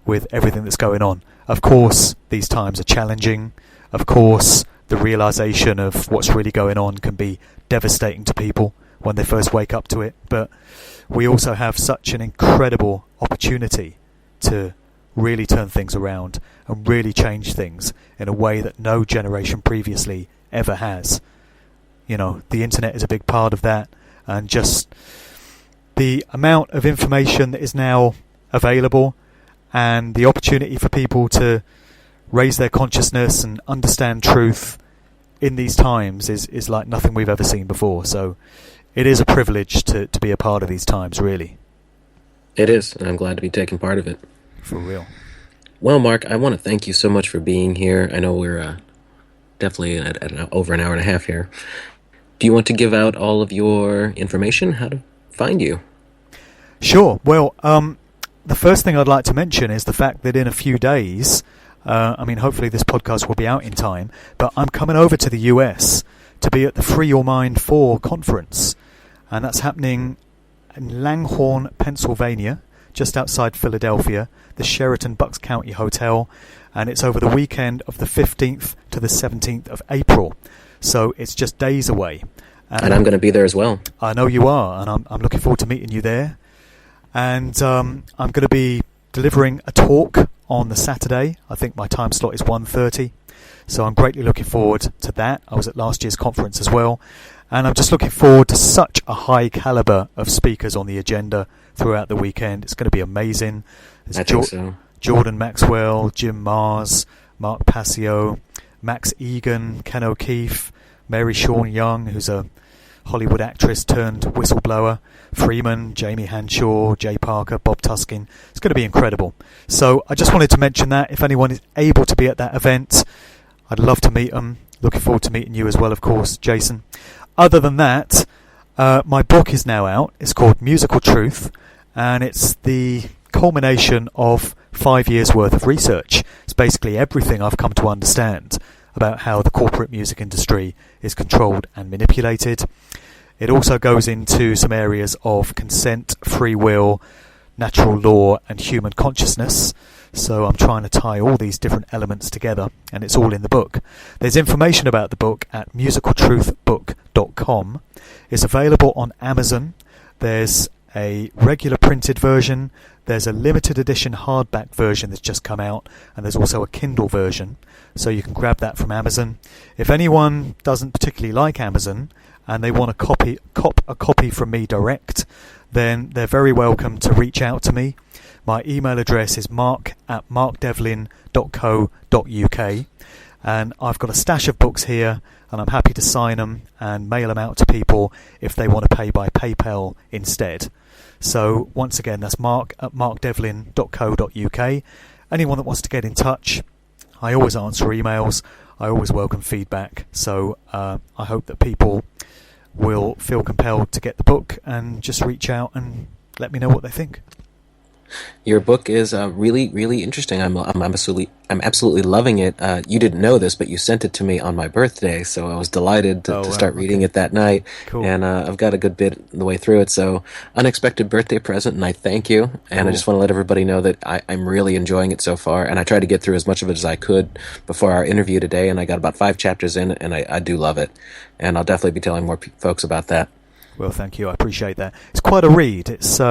[SPEAKER 2] with everything that's going on. Of course, these times are challenging. Of course, the realization of what's really going on can be devastating to people when they first wake up to it. But we also have such an incredible opportunity to really turn things around and really change things in a way that no generation previously ever has. The internet is a big part of that, and just the amount of information that is now available and the opportunity for people to raise their consciousness and understand truth in these times is like nothing we've ever seen before. So it is a privilege to be a part of these times, really. It
[SPEAKER 1] is, and I'm glad to be taking part of it.
[SPEAKER 2] For real.
[SPEAKER 1] Well, Mark, I want to thank you so much for being here. I know we're definitely at over an hour and a half here. Do you want to give out all of your information, how to find you?
[SPEAKER 2] Sure. Well, the first thing I'd like to mention is the fact that in a few days, hopefully this podcast will be out in time, but I'm coming over to the US to be at the Free Your Mind 4 conference. And that's happening in Langhorne, Pennsylvania, just outside Philadelphia, the Sheraton Bucks County Hotel. And it's over the weekend of the 15th to the 17th of April. So it's just days away.
[SPEAKER 1] And I'm going to be there as well.
[SPEAKER 2] I know you are, and I'm looking forward to meeting you there. And I'm going to be delivering a talk on the Saturday. I think my time slot is 1:30, so I'm greatly looking forward to that. I was at last year's conference as well, and I'm just looking forward to such a high caliber of speakers on the agenda throughout the weekend. It's going to be amazing.
[SPEAKER 1] I think so.
[SPEAKER 2] Jordan Maxwell, Jim Mars, Mark Passio, Max Egan, Ken O'Keefe, Mary Sean Young, who's a Hollywood actress turned whistleblower, Freeman, Jamie Hanshaw, Jay Parker, Bob Tuskin. It's going to be incredible. So I just wanted to mention that if anyone is able to be at that event, I'd love to meet them. Looking forward to meeting you as well, of course, Jason. Other than that, my book is now out. It's called Musical Truth, and it's the culmination of 5 years' worth of research. It's basically everything I've come to understand about how the corporate music industry is controlled and manipulated. It also goes into some areas of consent, free will, natural law, and human consciousness. So I'm trying to tie all these different elements together, and it's all in the book. There's information about the book at musicaltruthbook.com. It's available on Amazon. There's a regular printed version. There's a limited edition hardback version that's just come out, and there's also a Kindle version, so you can grab that from Amazon. If anyone doesn't particularly like Amazon and they want cop a copy from me direct, then they're very welcome to reach out to me. My email address is mark@markdevlin.co.uk, and I've got a stash of books here, and I'm happy to sign them and mail them out to people if they want to pay by PayPal instead. So once again, that's mark@markdevlin.co.uk. Anyone that wants to get in touch, I always answer emails. I always welcome feedback. So I hope that people will feel compelled to get the book and just reach out and let me know what they think.
[SPEAKER 1] Your book is really, really interesting. I'm absolutely loving it. You didn't know this, but you sent it to me on my birthday, so I was delighted to start reading it that night.
[SPEAKER 2] Cool.
[SPEAKER 1] And I've got a good bit of the way through it. So, unexpected birthday present, and I thank you. And
[SPEAKER 2] Cool.
[SPEAKER 1] I just want to let everybody know that I'm really enjoying it so far. And I tried to get through as much of it as I could before our interview today, and I got about 5 chapters in, and I do love it. And I'll definitely be telling more folks about that.
[SPEAKER 2] Well, thank you. I appreciate that. It's quite a read. It's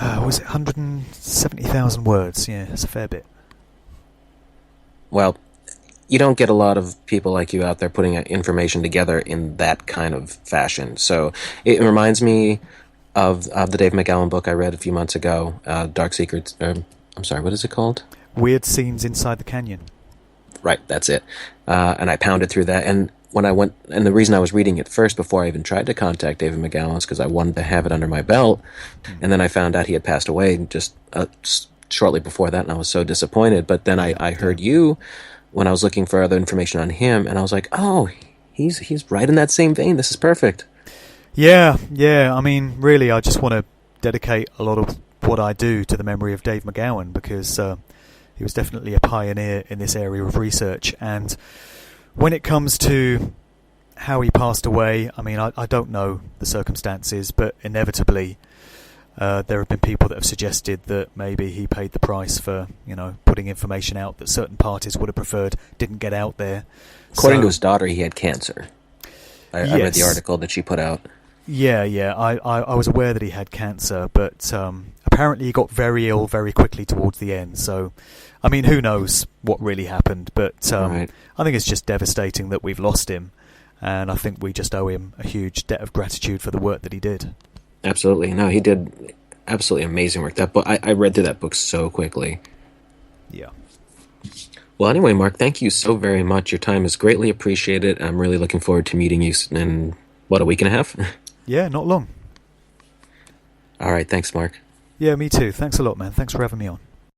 [SPEAKER 2] was it 170,000 words? Yeah, it's a fair bit.
[SPEAKER 1] Well, you don't get a lot of people like you out there putting information together in that kind of fashion. So it reminds me of the Dave McGowan book I read a few months ago, Dark Secrets. I'm sorry, what is it called?
[SPEAKER 2] Weird Scenes Inside the Canyon.
[SPEAKER 1] Right, that's it. And I pounded through that. And when I went, and the reason I was reading it first before I even tried to contact David McGowan is because I wanted to have it under my belt. And then I found out he had passed away just shortly before that, and I was so disappointed. But then I heard you when I was looking for other information on him, and I was like, oh, he's right in that same vein. This is perfect.
[SPEAKER 2] Yeah. I mean, really, I just want to dedicate a lot of what I do to the memory of Dave McGowan, because he was definitely a pioneer in this area of research. And when it comes to how he passed away, I mean, I don't know the circumstances, but inevitably there have been people that have suggested that maybe he paid the price for, putting information out that certain parties would have preferred didn't get out there.
[SPEAKER 1] According to his daughter, he had cancer. I read the article that she put out.
[SPEAKER 2] Yeah. I was aware that he had cancer, but apparently he got very ill very quickly towards the end. So, I mean, who knows what really happened? But
[SPEAKER 1] Right.
[SPEAKER 2] I think it's just devastating that we've lost him, and I think we just owe him a huge debt of gratitude for the work that he did.
[SPEAKER 1] Absolutely. No, he did absolutely amazing work. That book, I read through that book so quickly.
[SPEAKER 2] Yeah.
[SPEAKER 1] Well, anyway, Mark, thank you so very much. Your time is greatly appreciated. I'm really looking forward to meeting you in, a week and a half?
[SPEAKER 2] Yeah, not long.
[SPEAKER 1] All right. Thanks, Mark.
[SPEAKER 2] Yeah, me too. Thanks a lot, man. Thanks for having me on.